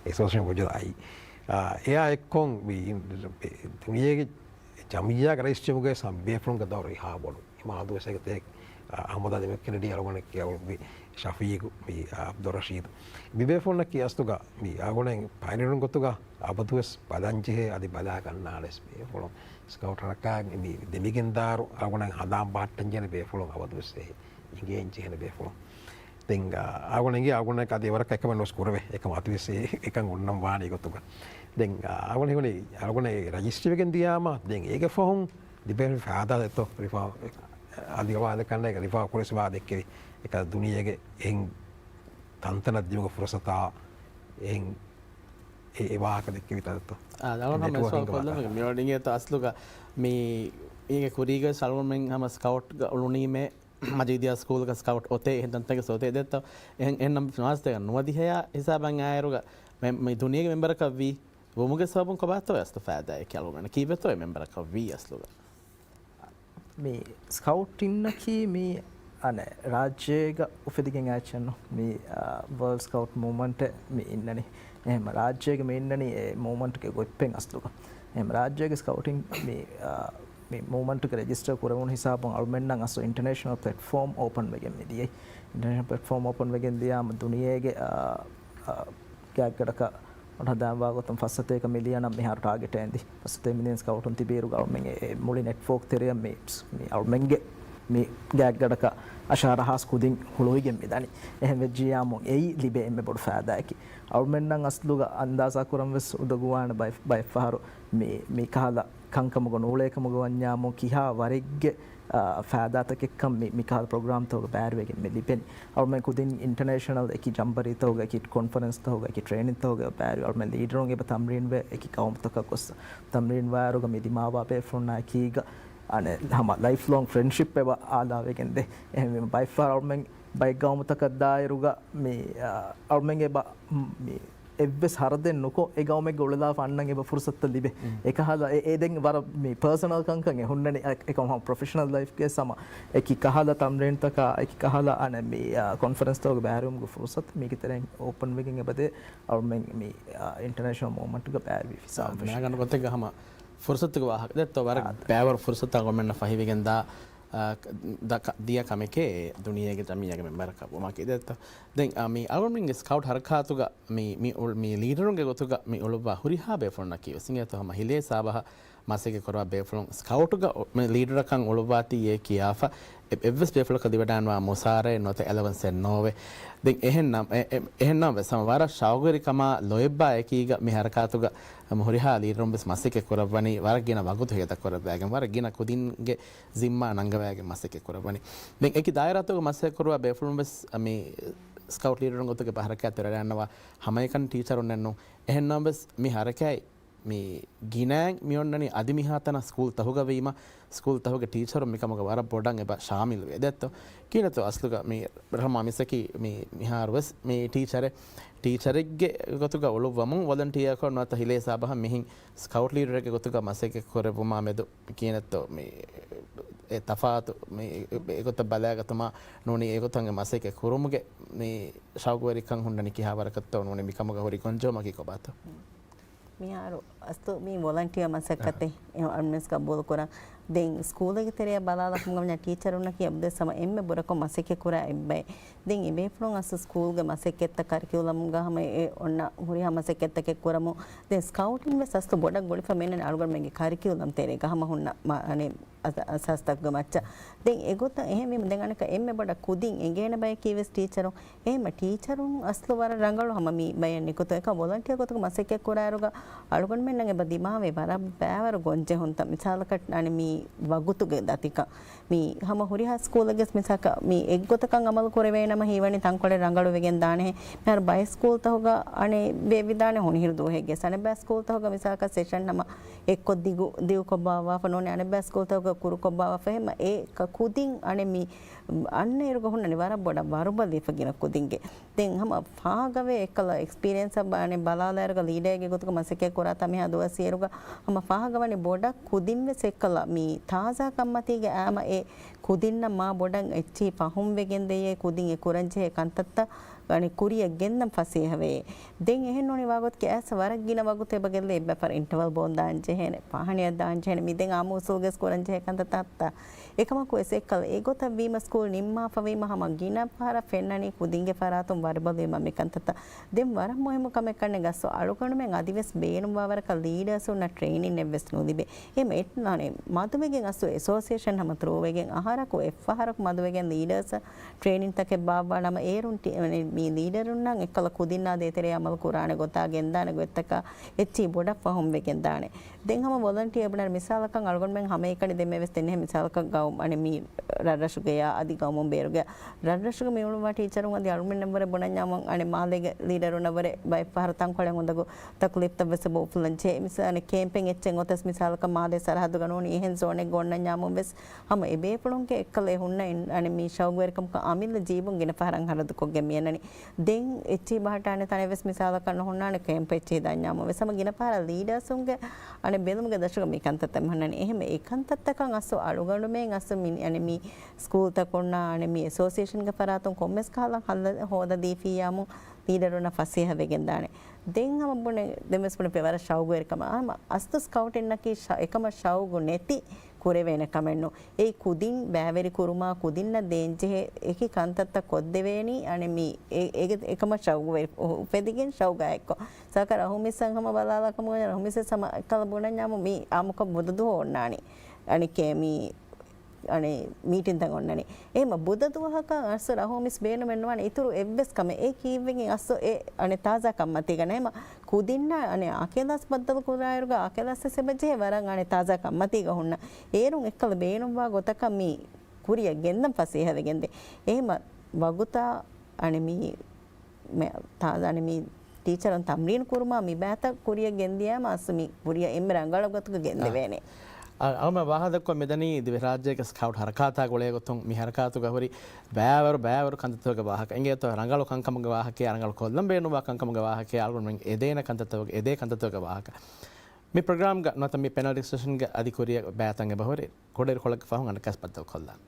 एसोसिएशन वजह आई या एकों भी दुनिया की जमिया रजिस्ट्री मुगे सम बेफोन का दौर हा बोलो इमाद वैसे के अहमद अली केनेडी आगुण किया भी शफीक भी अब्दुल रशीद बिबेफोन की अस्तुगा भी आगुण पायनिरुन गोतुगा अबदुस पदंचे अदि बदा कन्नालेस बेफोन स्काउट रका भी देमिगिंदार आगुण हदाम बाटंजने बेफोन अबदुस से इंगेंचे ने बेफोन तेंगा आगुण का देवर का एकम नोस कुरवे एकम अतुसे एकम उन्नम वाणी गोतुगा तेंगा आगुण रजिस्ट्री के दिया मा दें एक फोन दिबे फादा तो रिफा आदिवाद करने का रिफा पुलिस वाद के एक दुनिया के एंग तंत्र दियों फुर्सता एंग एवाक देख के बिता तो आदावन हम ऐसा कोल्ला में मियोडिंग तो असलो का मी ये कुरीगा सालों में हम स्काउट उलूनी में मजीदिया स्कूल का स्काउट होते हैं तंत्र के सोते देता इन नम समाजते का नुआदी है या हिसाब आया रोगा मैं दुनिया के मेंबर का वी वो मुझे सबों को बात तो ऐसा फायदा है क्या लोगों ने की बात तो है मेंबर का वी असलो का මේ ස්කවුට් ඉන්නකි මේ අන රාජ්‍යයක උපදිගෙන් ආච්චන්න මේ වර්ල්ඩ් ස්කවුට් මූවමන්ට් මේ ඉන්නනේ එහෙම රාජ්‍යයක මේ ඉන්නනේ ඒ මූවමන්ට් එකේ ගොප්පෙන් අස්ලුක එහෙම රාජ්‍යයක ස්කවුටින් මේ මූවමන්ට් එක රෙජිස්ටර් කරවුන හිසාබන් අල්මෙන් නම් අසෝ ඉන්ටර්නැෂනල් ප්ලැට්ෆෝම් ඕපන් වෙගෙන් මෙදියේ ඉන්ටර්නැෂනල් ප්ලැට්ෆෝම් ඕපන් වෙගෙන් දියාම දුනියේගේ ගැග්ගඩක හදාවාගොතම් ෆස්සතේක මිලියන මෙහාර ටාගට් ඇන්දි ෆස්සතේ මිලියන් ස්කවුටුන් තිබේරු ගවර්න්මෙන් මුලි නෙට්වර්ක් තෙරිය මේප්ස් මේ අල්මෙන්ගේ මේ ගැග්ගඩක අශාරහස් කුදින් හුලොයිගෙන් මෙදනි එහෙම වෙජ්ජියාමු එයි ලිබේ එම්මෙ බොඩ ෆෑදාකි අල්මෙන් නම් අස්ලුග අන්දාසා කරම් වෙස් උදගුවාන බයි ෆහරු මේ කහලා කංකමුග නූලේකමුග වඤ්ඤාමු කිහා වරිග්ගේ ෆෑදාතකෙක්කම් මිකාල් ප්‍රෝග්‍රෑම් තෝග බෑරුවගෙන් මෙලිපෙන් අවුම කුදින් ඉන්ටර්නැෂනල් එකි ජම්බරි තෝග එකි කොන්ෆරන්ස් තෝග එකි ට්‍රේනින් තෝග බෑරු අවුම ලීඩරුන් එබ තම්රින් වේ එකි කවුම්තක කොස් තම්රින් වාරුග මිදිමාවා පෙෆුන්නා කීග අන හම ලයිෆ් ලොන්ග් ෆ්‍රෙන්ඩ්ෂිප් එබ ආලාවෙගෙන් දෙ එහෙම බයි ෆාර් අවුම බයි ගවුම්තක දායරුග මේ අවුමගේ මේ එවස් හරදෙන් නොකෝ ඒ ගවුමේ ගොලලා ෆන්නන් එබ ෆුර්සත් ලිබේ ඒක හදා ඒ දෙන් වර මේ පර්සනල් කංකන් හොන්නනේ ඒක මම ප්‍රොෆෙෂනල් ලයිෆ් ගේ සම ඒක කහලා තම්රෙන් තක ඒක කහලා අන මේ කොන්ෆරන්ස් තෝග බෑරුම් ගු ෆුර්සත් මේක තරෙන් ඕපන් වෙකින් එබදේ අවුම මේ ඉන්ටර්නැෂනල් මොමන්ට් එක බෑවි ෆිසම් නගන කොතේ ගහම ෆුර්සත් එක වාහක දෙත්ත වර බෑවර ෆුර්සත් ගොමෙන්න ෆහිවිගෙන් දා दिया कमे के दुनिया के जमीन के मेंबर का वो माँ के देता दें मी अगर मैं स्काउट हरखा तो का मी लीडरों के गोतुगा मी उलुबा हुरी हा बेफोन ना कियो सिंगे तो हम हिले साबा मासे के करवा बेफोन स्काउट का मैं लीडर का उलुबाती ये किया फा एवस बेफोन का दिवडान वा मुसारे नोते 11 से 9 दें एहन नाम समवारा शावगरी कमा लोएबा है कि मी हरखा तो का हुरी हा लीडरों बस मासे के करवानी वार गिना वागुत है तक करवा है वार गिना कुदिन के जिम्मा नंगवा है मासे के करवानी दें एक दायरा तो मासे करवा बेफोन बस मी स्काउट लीडरों को तो के हरखा तेरा नवा हमें कन टीचर उन्हें नो एहन नाम बस मी हरखा මේ ගිනෑන් මියොන්නනි අධිමිහාතන ස්කූල් තහුගවීම ස්කූල් තහුගේ ටීචරු මිකමග වර බොඩන් එබ ශාමිල් වේ දැත්ත කියනතු අස්ලුග මේ බ්‍රහ්ම මිසකි මේ මිහාරවස් මේ ටීචරෙක්ගේ ගොතුග ඔලු වමුන් වලන්ටියක නොත හිලේසා බහ මෙහින් ස්කවුට් ලීඩර් එක ගොතුග මසෙක කොරවුමා මෙද කියනතෝ මේ ඒ තෆාතු මේ ඒගොත බලයගතමා නොනි ඒගොතන්ගේ මසෙක කුරුමුගේ මේ ශෞගවරිකන් හුන්නනි කිහාවරකත්තව නොනි මිකමග හොරි කොන්ජෝමකි කොබාත මියාරු අස්තු මේ වොලන්ටියර් මසකතේ අම්නස් කබෝල කොරා දෙන් ස්කූලෙක තෙරිය බලාලක් මුගම ටීචර් උන්න කියබ්ද සම එම්මෙ බොරක මසෙක කුරා එබ්බයි දෙන් ඉබේ ෆ්ලොන් අස් ස්කූල්ගේ මසෙකෙත්ත කරිකියුලම් ගහම ඒ ඔන්න හුරි මසෙකෙත්ත කෙක් කරමු දෙන් ස්කවුටින් වෙ සස්තු බොඩක් ගොලි ෆමෙන්න අලුගල් මෙගේ කරිකියුලම් තෙරේ ගහම හුන්න අනේ අසස්තක් ගමච්ච දෙන් ඒගොත එහෙම දැන් අනක එම්මෙ බොඩ කුදින් එගේන බය කීවස් ටීචරෝ එහෙම ටීචරුන් අස්ලු වර රංගලු හැම මී බයන්නේ කොට එක වොලන්ටියර් කොතක මසෙකෙක් කුරාරුග අලුගල් මෙන්නගේ බදිමාවේ වර බෑවර ගොන්ජේ හොන්ත මිසාලකට අනේ මී වගුතුගේ දතික මේ හැම හුරි හා ස්කූලගේ මිසක මේ එක්ගොතකන් අමල් කරවේ නම හීවනි තංකොලේ රංගලු වෙගෙන් දානේ මෙහර බය ස්කූල් තහුග අනේ වේවිදානේ හොනිහිර දෝහෙගේ සනේ බෑ ස්කූල් තහුග මිසක සෙෂන් නම එක්ක දිගු කොබාවා ෆනෝනේ අනේ බෑ ස්කූල් තහුග කුරු කොබාවා ෆෙම ඒ කුදින් අනේ මී අන්න ඒරුග හොන්නනේ වර බොඩ වරුබලි ෆගින කුදින්ගේ දැන් හැම ෆාගවේ එකල එක්ස්පීරියන්ස් අබානේ බලාලාරග ලීඩර්ගේ ගොතක මසකේ කරා තමයි හදවසියරුග හැම ෆාගවනේ බොඩක් කුදින් වෙස් එකල මී තාසා කම්මතිගේ ආම ඒ කුදින්න මා බොඩන් එච්චි පහුම් වෙගෙන් දෙයේ කුදින් ඒ කුරංජේ කන්තත්ත ගනි කුරිය ගෙන්නම් ෆසේ හවේ දෙන් එහෙන් ඕනේ වාගොත් කෑස වරක් ගින වගොත් එබගෙල්ල එබ්බ පර ඉන්ටර්වල් බෝන් දාංජේ හේනේ පහණිය දාංජේ හේනේ මිදෙන් ආමෝසෝගෙස් කුරංජේ කන්තත්ත එකම කොස් එක්කල ඒගොත වීම ස්කූල් නිම්මා ෆවීම හම ගින පාර ෆෙන්නනි කුදින්ගේ පරාතුම් වරබලේ මම කන්තත්ත දෙන් වර මොහෙම කම කන්නේ ගස්සෝ අලුකණු මෙන් අදිවස් බේනුම් වවරක ලීඩර්ස් උන්න ට්‍රේනින් එවස් නොදිබේ එමෙ එත්නානේ මදුවෙගෙන් අස්සෝ ඇසෝසියේෂන් හම ත්‍රෝවෙගෙන් ආහාරකෝ එෆ්ආහාරක මදුවෙගෙන් ලීඩර්ස් ට්‍රේනින් තකේ බාබා නම ඒරුන් මේ ලීඩර් උන්නන් එක්කල කුදින්නා දේතරේ අමල් කුරානේ ගොතා ගෙන්දාන ගොත්තක එච්චි බොඩක් පහොම් වෙගෙන් දානේ දෙන් හම වොලන්ටියර් බණර් මිසාලකන් අලුගොන් මෙන් හම එකනි දෙමෙ වෙස් දෙන්නේ මිසාලක ගවුම් අනේ මී රඩරසුගේ අදි ගවුම් බේරුගේ රඩරසුගේ මෙවුණු වා ටීචරුන් අදි අලුමෙන් නම්බර බොණඤ්ඤාම අනේ මාලේගේ ලීඩර් උනවර බයි පහරතන් කොලෙන් උඳගු තක්ලිප්ත වෙස බෝෆුලන්චේ මිසානේ කැම්පින් එච්චෙන් ඔතස් මිසාලක මාලේ සරහදු ගනෝනි එහෙන් සෝනේ ගොණඤ්ඤාම වෙස් හම එබේ පුලුන්ගේ එක්කලේ හුන්න අනේ මී ෂවුවර්කම් අමිල්ල ජීබුන් ගෙන පහරන් හරදු කොගේ මියනනි දෙන් එච්චි බහටානේ තනෙවස් මිසාල කරන හොන්නානේ කැම්ප් එච්චි දඤ්ඤාම වෙසම ගින පාර ලීඩර්ස්ුන්ගේ අනේ බෙලුම්ගේ දශක මේකන්තතම හන්නනේ එහෙම ඒකන්තත්තකන් අස්සෝ අලුගණු මෙන් අස්ස අනේ මී ස්කූල් තකොන්නා අනේ මී ඇසෝසියේෂන් ගේ පරාතුන් කොම්මස් කාලන් හල්ල හොද දීෆියාමු ලීඩරුන ෆසේ හැවෙගෙන් දානේ දෙන් හම බොනේ දෙමස් බොනේ පෙවර ෂවුගර්කම අස්තු ස්කවුට් එන්නකී එකම ෂවුගු නැති කුරේවෙන කමෙන්නු ඒ කුදින් බෑවරි කුරුමා කුදින්න දේන්ජේ ඒකි කන්තත්ත කොද්දෙවේනි අනේ මී ඒක එකම ෂවුග උපෙදිගෙන් ෂවුගායක සකර අහුමිසන් හම බලාලකම අහුමිස සම කල බොණඤ්ඤාම මී ආමුක බුදුදු ඕන්නානි අනිකේ මී අනේ මීටින් තන් ඔන්නනේ එහෙම බුදුදුවහක අස්ස රහෝමිස් බේන මෙන්නවනේ ඉතුරු එබ්බස් කම ඒ කීවෙන් අස්ස ඒ අනේ තාසා කම්මති ගන එහෙම කුදින්න අනේ අකෙලස් බද්දව කුරායරුග අකෙලස් සෙබජේ වරන් අනේ තාසා කම්මති ගහුන්න ඒරුන් එක්කල බේනුම් වා ගොතක මී කුරිය ගෙන්නම් පසේ හැවෙගෙන්ද එහෙම වගුතා අනේ මී තාදානේ මී ටීචරන් තම්රීන් කුරුමා මී බෑත කුරිය ගෙන්දියාම අස්ස මී කුරිය එම්ම රංගල ගොතක ගෙන්දෙවේනේ ಅವಮ ವಾಹದಕ್ಕೊ ಮೆದನಿ ದಿವೆ ರಾಜ್ಯಕ್ಕೆ ಸ್ಕೌಟ್ ಹರಕಾತ ಗೊಳೆ ಗೊತ್ತೊಂ ಮಿ ಹರಕಾತು ಗವರಿ ಬ್ಯಾವರು ಕಂತತೋಗ ವಾಹಕ ಎಂಗೆ ತೋ ರಂಗಳು ಕಂಕಮಗ ವಾಹಕೆ ರಂಗಳು ಕೊಲ್ಲಂ ಬೇನು ವಾ ಕಂಕಮಗ ವಾಹಕೆ ಆಲ್ಗೊಂಡು ಮೆಂಗೆ ಎದೇನ ಕಂತತೋಗ ಎದೇ ಕಂತತೋಗ ವಾಹಕ ಮಿ ಪ್ರೋಗ್ರಾಮ್ ಗ ನತ ಮಿ ಪೆನಲ್ಟಿ ಸ್ಟೇಷನ್ ಗ ಅಧಿಕಾರಿಯ ಬ್ಯಾತಂಗೆ ಬಹರಿ ಕೊಡೆರ್ ಕೊಳಕ ಫಹಂ ಅನ ಕಸ್ಪತ್ತ Kollam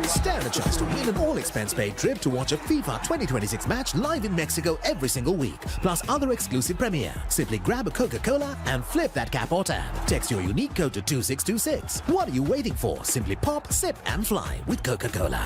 Stand a chance to win an all-expense-paid trip to watch a FIFA 2026 match live in Mexico every single week, plus other exclusive premiere. Simply grab a Coca-Cola and flip that cap or tab. Text your unique code to 2626. What are you waiting for? Simply pop, sip and fly with Coca-Cola.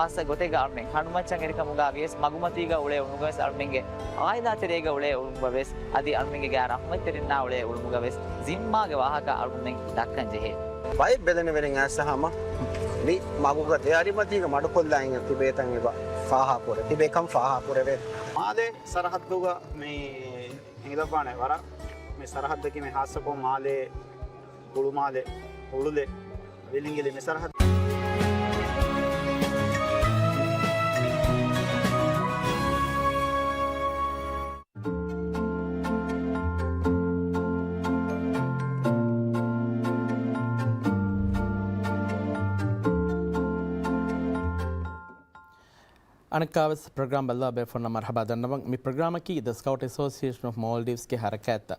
ಆಸ ಗೊತೆಗ ಅರ್ಮೆ ಹನುಮಚ್ಚಂಗ ಎರಿಕ ಮುಗ ವೇಸ್ ಮಗುಮತಿಗ ಉಳೆ ಉಳುಮುಗವೆಸ್ ಅರ್ಮೆಂಗೆ ಆಯ್ದಾ ತೆರೆಗ ಉಳೆ ಉಳುಮುಗವೆಸ್ ಅದಿ ಅರ್ಮೆಂಗೆ ಗ್ಯಾರ ಅಹ್ಮತ್ತೆರಿನ್ನ ಉಳೆ ಉಳುಮುಗವೆಸ್ ಜಿಮ್ಮಾಗೆ ವಾಹಕ ಅರ್ಮೆಂಗೆ ದಕ್ಕಂಜೆ ಹೇ ಬೈ ಬೆದನೆ ಬೆರೆಂಗ ಸಹಮ ನಿ ಮಗುಗ ತಯಾರಿಮತಿಗ ಮಡುಕೊಲ್ಲಾಂಗ ತಿಬೇತಂಗ ಫಾಹಾಪುರ ತಿಬೇಕಂ ಫಾಹಾಪುರ ವೆ ಮಾಲೆ ಸರಹದ್ದುಗ ಮೇ ಹಿಂಗದಪಾಣೆ ವರ ಮೇ ಸರಹದ್ದಕಿ ಮೇ ಹಾಸಕೋ ಮಾಲೆ ಉಳು ಮಾಲೆ ಉಳುಲೆ ವಿಲಿಂಗಿಲಿ ಮೇ ಸರಹದ್ अनकावस प्रोग्राम बल्ला बेफोन मरहबा दन्नवंग मी प्रोग्राम की the scout association of Maldives के हरकत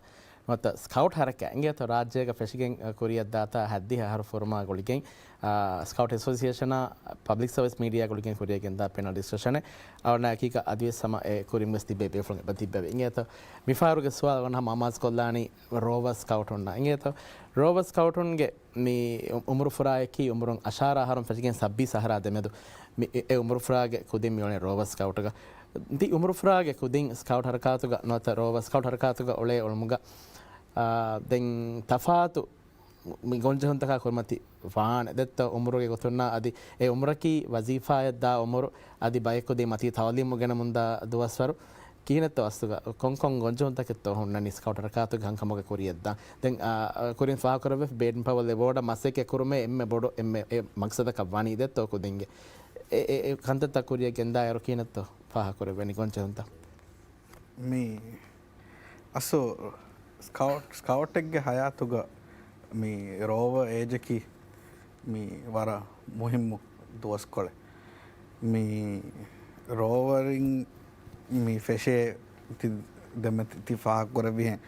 मत स्काउट हरकत इंगे तो राज्य का फेशिंग कोरिया दाता हद्दी हर फॉर्मा गोलिकें scout association public service media गोलिकें कोरिया के अंदर पैनल डिस्कशन है और ना की का अद्वैत समा कोरिया मस्ती बेफोन बती बे इंगे तो मिफारू के सवाल वना मामाज कोल्लानी रोवर स्काउट होना इंगे तो रोवर स्काउट होंगे मी उम्र फराय की उम्र अशारा हरम फेशिंग सब्बी सहारा दे में तो ए उम्र फ्रागे कुदिन मियोने रोवर स्काउट गा दी उम्र फ्रागे कुदिन स्काउट हरकात गा नोत रोवर स्काउट हरकात गा ओले ओलमुगा देन तफातु मी गोंजे हुन तका कुर्मति वान दत्त उम्र के गोतुन्ना अदि ए उम्र की वजीफा यद्दा उम्र अदि बायको दे मति तालीम मुगेन मुंदा दुवस्वर कीनत वस्तुगा कोंकों गोंजे हुन तक तो हुन नि स्काउट हरकात गा हंकमगे कोरियद्दा देन कोरियन फा करवे बेडन पवले बोडा मसे के कुरमे एम्मे बोडो एम्मे ए मकसद का वानी दत्त को देंगे ए कंत तकुरिया केंदा यारो कीनत फाहा करे वेनी कोंचे हुंता मी असो स्काउट के हयातुग मी रोव एज की मी वरा मुहिम दोस्कोले मी रोवरिंग मी फेशे दम फाहा करे भी हैं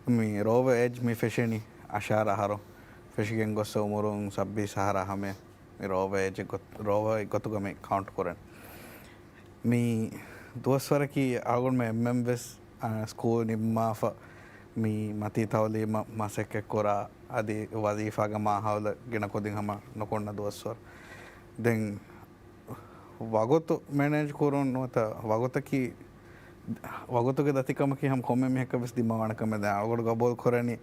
मी रोव एज मी फेशेनी अशारा हारो फेशिंग गोसो उमरुंग सब्बी सहारा हमें रोव गोतुगा में काउंट करें मी दोस्वर की आगुन में एमएमवेस स्कूल निम्माफ मी मती तावली मसेके कोरा अदि वजीफा गा माहौल गिना को दिन हम नकोना दोस्वर दें वागोतो मैनेज करो नोता वागोतो के दतिकम की हम कोमे में कबस दिमाग कमे दे आगुन गबोल कोरेनी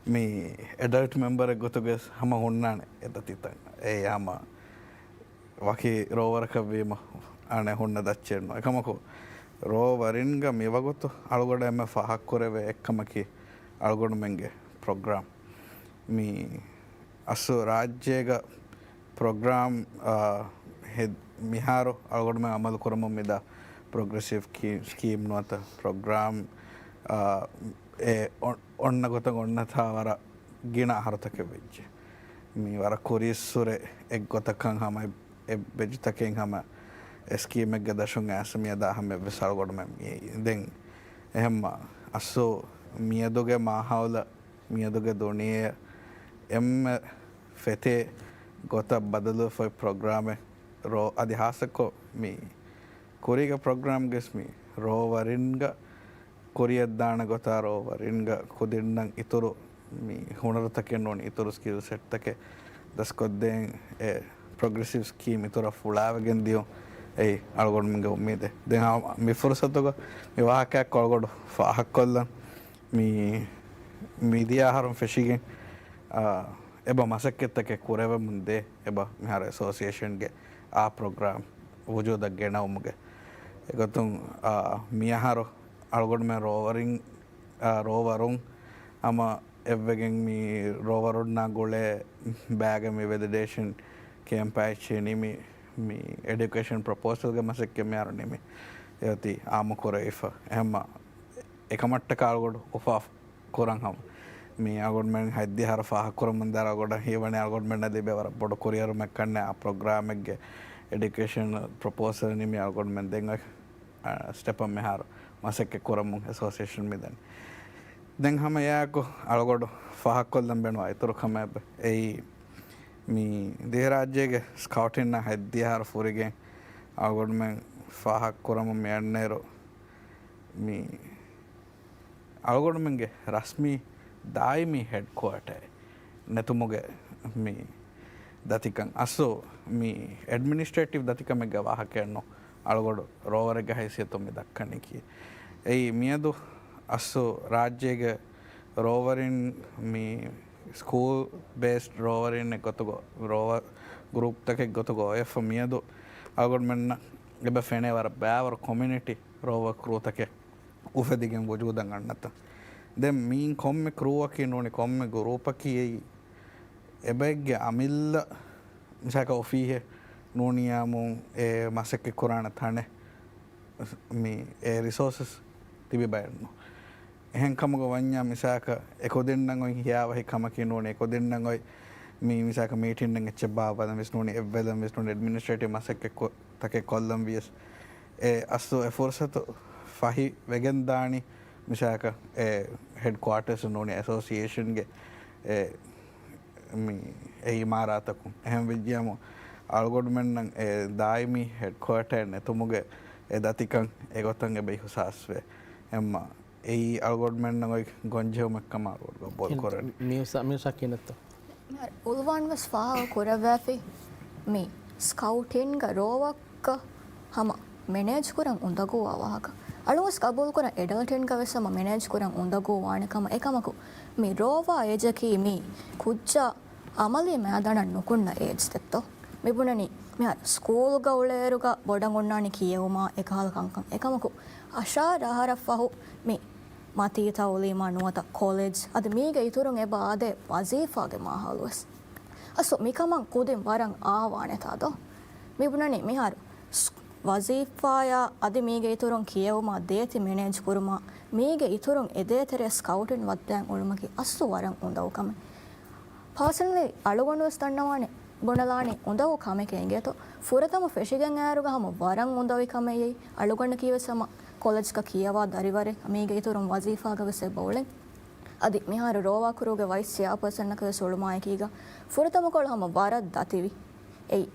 मी एडल्ट मेंबर गोतुगे हम हुन्नाने एदतित ए हम वाकी रोवर कबीम आने हुन्न दच्चेनो एकमको रोवरिन्ग मेवगोतो अलगोडे में फाहक कोरेवे एकमकी अलगोड मेंगे प्रोग्राम मी असु राज्येग प्रोग्राम मिहारो अलगोड में अमल कोरम मिदा प्रोग्रेसिव की स्कीम नोता प्रोग्राम ए ओन्न गोतंग ओन्न था वारा गिना हरतके बेजे मी वारा कोरिसुरे एक गोतकंग हम ए बेज तकेंग हम स्कीम में गदशुंग ऐसमिया दा हमें विशाल गोड में दें हम असो मियादोगे माहौल मियादोगे दोनिये एम फेते गोता बदलो फॉर प्रोग्राम रो अधिहासको मी कोरिया प्रोग्राम गेस मी रो वरिन्गा कोरिया दान गोतारो वरिन्ग खुदिन्न इतुरु मी हुनर तके नोन इतुरु स्किल सेट तके दस्कोद्दे ए प्रोग्रेसिव स्कीम इतुरा फुलावगेन दियो ए अलगोड मिंगे उम्मीद है दे हाँ मी फुर्सतोगा मी वहाँ क्या कॉलगोड फाहक्कोल्ल मी मीडिया हरम फेशिगे एबा मसक्के तके कुरेवे मुंदे एबा मिहार एसोसिएशन के आ प्रोग्राम वजूद गेना उमगे एगतुं मियाहारो अलगोड में रोवरुंग हम एवगेंग मी रोवरुड ना गोले बैग में वेलिडेशन कैंपाई चेनी मी एजुकेशन प्रपोजल के मसक्के में आरने में यति आम कोरे इफ हम एकमट्ट कालगोड उफाफ कोरंग हम मी आगोड में हद्दी हर फाह कोरम मंदार आगोड हेवने आगोड में नदी बेवर बड़ कोरियर में करने आ प्रोग्राम के एजुकेशन प्रपोजल नि मी आगोड में देंगे स्टेप में हार मसक्के कोरम एसोसिएशन में दें हम या को आगोड फाह कोल्लम बेनो इतरो खमे ए मी देह राज्य के स्काउटिंग ना हद्दी हर फुरिगे आगोड में फाह कोरम में अन्नेरो मी आगोड में रश्मि दायमी हेड क्वार्टर नेतुमुगे मी දතිකන් අස්සෝ මේ ඇඩමිනිස්ට්‍රේටිව් දතිකමෙක් වාහකයන්නෝ අලගොඩ රෝවරග හැසියතොම දක්කන්නේ කිය. එයි මියදු අස්සෝ රාජ්‍යයක රෝවරින් මේ ස්කූල් බේස් රෝවරින් එකතුගෝ රෝව ගරුප්තකෙක් ගොතුගෝ එ මියදු අගොඩ මෙන්න එබ ෆෙනේවර බෑවර කොමිනිටි රෝව කරූතක උපදිගෙන් ගොජූදන් ගන්නත. දැ මීන් කොම්ම කරුවකි නොනි කොම්ම ගුරූපකයෙයි එබැග්ගේ අමිල්ල මිසක ඔෆීහ නූනියාමුන් ඒ මසෙක්ක කුරාණ තනේ ඒ රිසෝසස් තිබි බයන්න. එහෙන් කමග වඥා මිසාක එකො දෙන්නන් ඔයි හියාවහි කමකි නොන එකො දෙන්නන් ඔයි මේ මිසාක මීටින්නෙන් එච්ච බාබද මිස්නුනි එව්වද මිස්නුන ඇඩ්මිනිස්ට්‍රේටිව් මසෙක්ක තකේ කොල්ලම් වියස් ඒ අස්සු එෆොර්සතු ෆහි වෙගෙන්දානි මිසාක හෙඩ් ක්වාර්ටර්ස් නොනි ඇසෝසියේෂන්ගේ ඒ මාරාතකු එහෙම විද්‍යාම අල්ගොඩ්මෙන්න්න දායිමි හෙඩ්කෝටන් එතුමුගේ දතිකං ඒගොත්තන්ගේ බෙහු සාස්වේ එම්ම ඒ අල්ගොඩ්මෙන්න්න ඔයි ගොංජවමක්කමාරුව බොල් කොර මියසක් කියනත්ත උල්වන්වස් ෆාව කොරවෑෆි මේ ස්කව්ටෙන්ග රෝවක්ක හම මෙනේජ් කරම් උඳගෝ අවාහක අලුවස් කබුල් කොර එඩල්ටෙන්ග වෙසම මෙනේජ් කරම් උඳගෝ වානකම එකමකු මේ රෝවා ඒජකී මී කුච්චා අමලි මෑදන නොකුන්න ඒජ්තෙත්තෝ මිබුණනි මෙ ස්කූල් ගවුලේරුග බොඩන් ඔන්නානි කියවුමා එකහල්කංකම් එකමකු අශා රහර ෆහු මේ මතී තවලීම නුවත කොලෙජ් අද මීග ඉතුරුන් එබ ආදේ වසීෆාගේ මාහලුවස් අසු මිකමන් කුදින් වරං ආවානෙතාදෝ මිබුණනි මිහාරු වසීෆායා අද මීග ඉතුරුන් කියවුමා දේති මෙනේජ් කුරුමා මීග ඉතුරුන් එදේතරේ ස්කවුටන් වද්දෑන් උළුමකි අස්සු වරං උඳවකම පාසනලි අලුගොඩුවස් තන්නවානේ බොනලානේ උඳව කමකෙන්ගේතෝ ෆුරතම ෆෙෂිගෙන් ෑරුග හම වරං උඳවිකමයයි අලුගොන්න කියවසම කොලෙජ්ක කියවා දරිවරේ මීග ඉතුරුම් වසීෆාගවසේ බවුලෙන් අදි මිහාර රෝවාකුරුගේ වයිස් යාපසන්නකව සොළුමායකීග ෆුරතම කොළ හම වරත් දතිවි එයි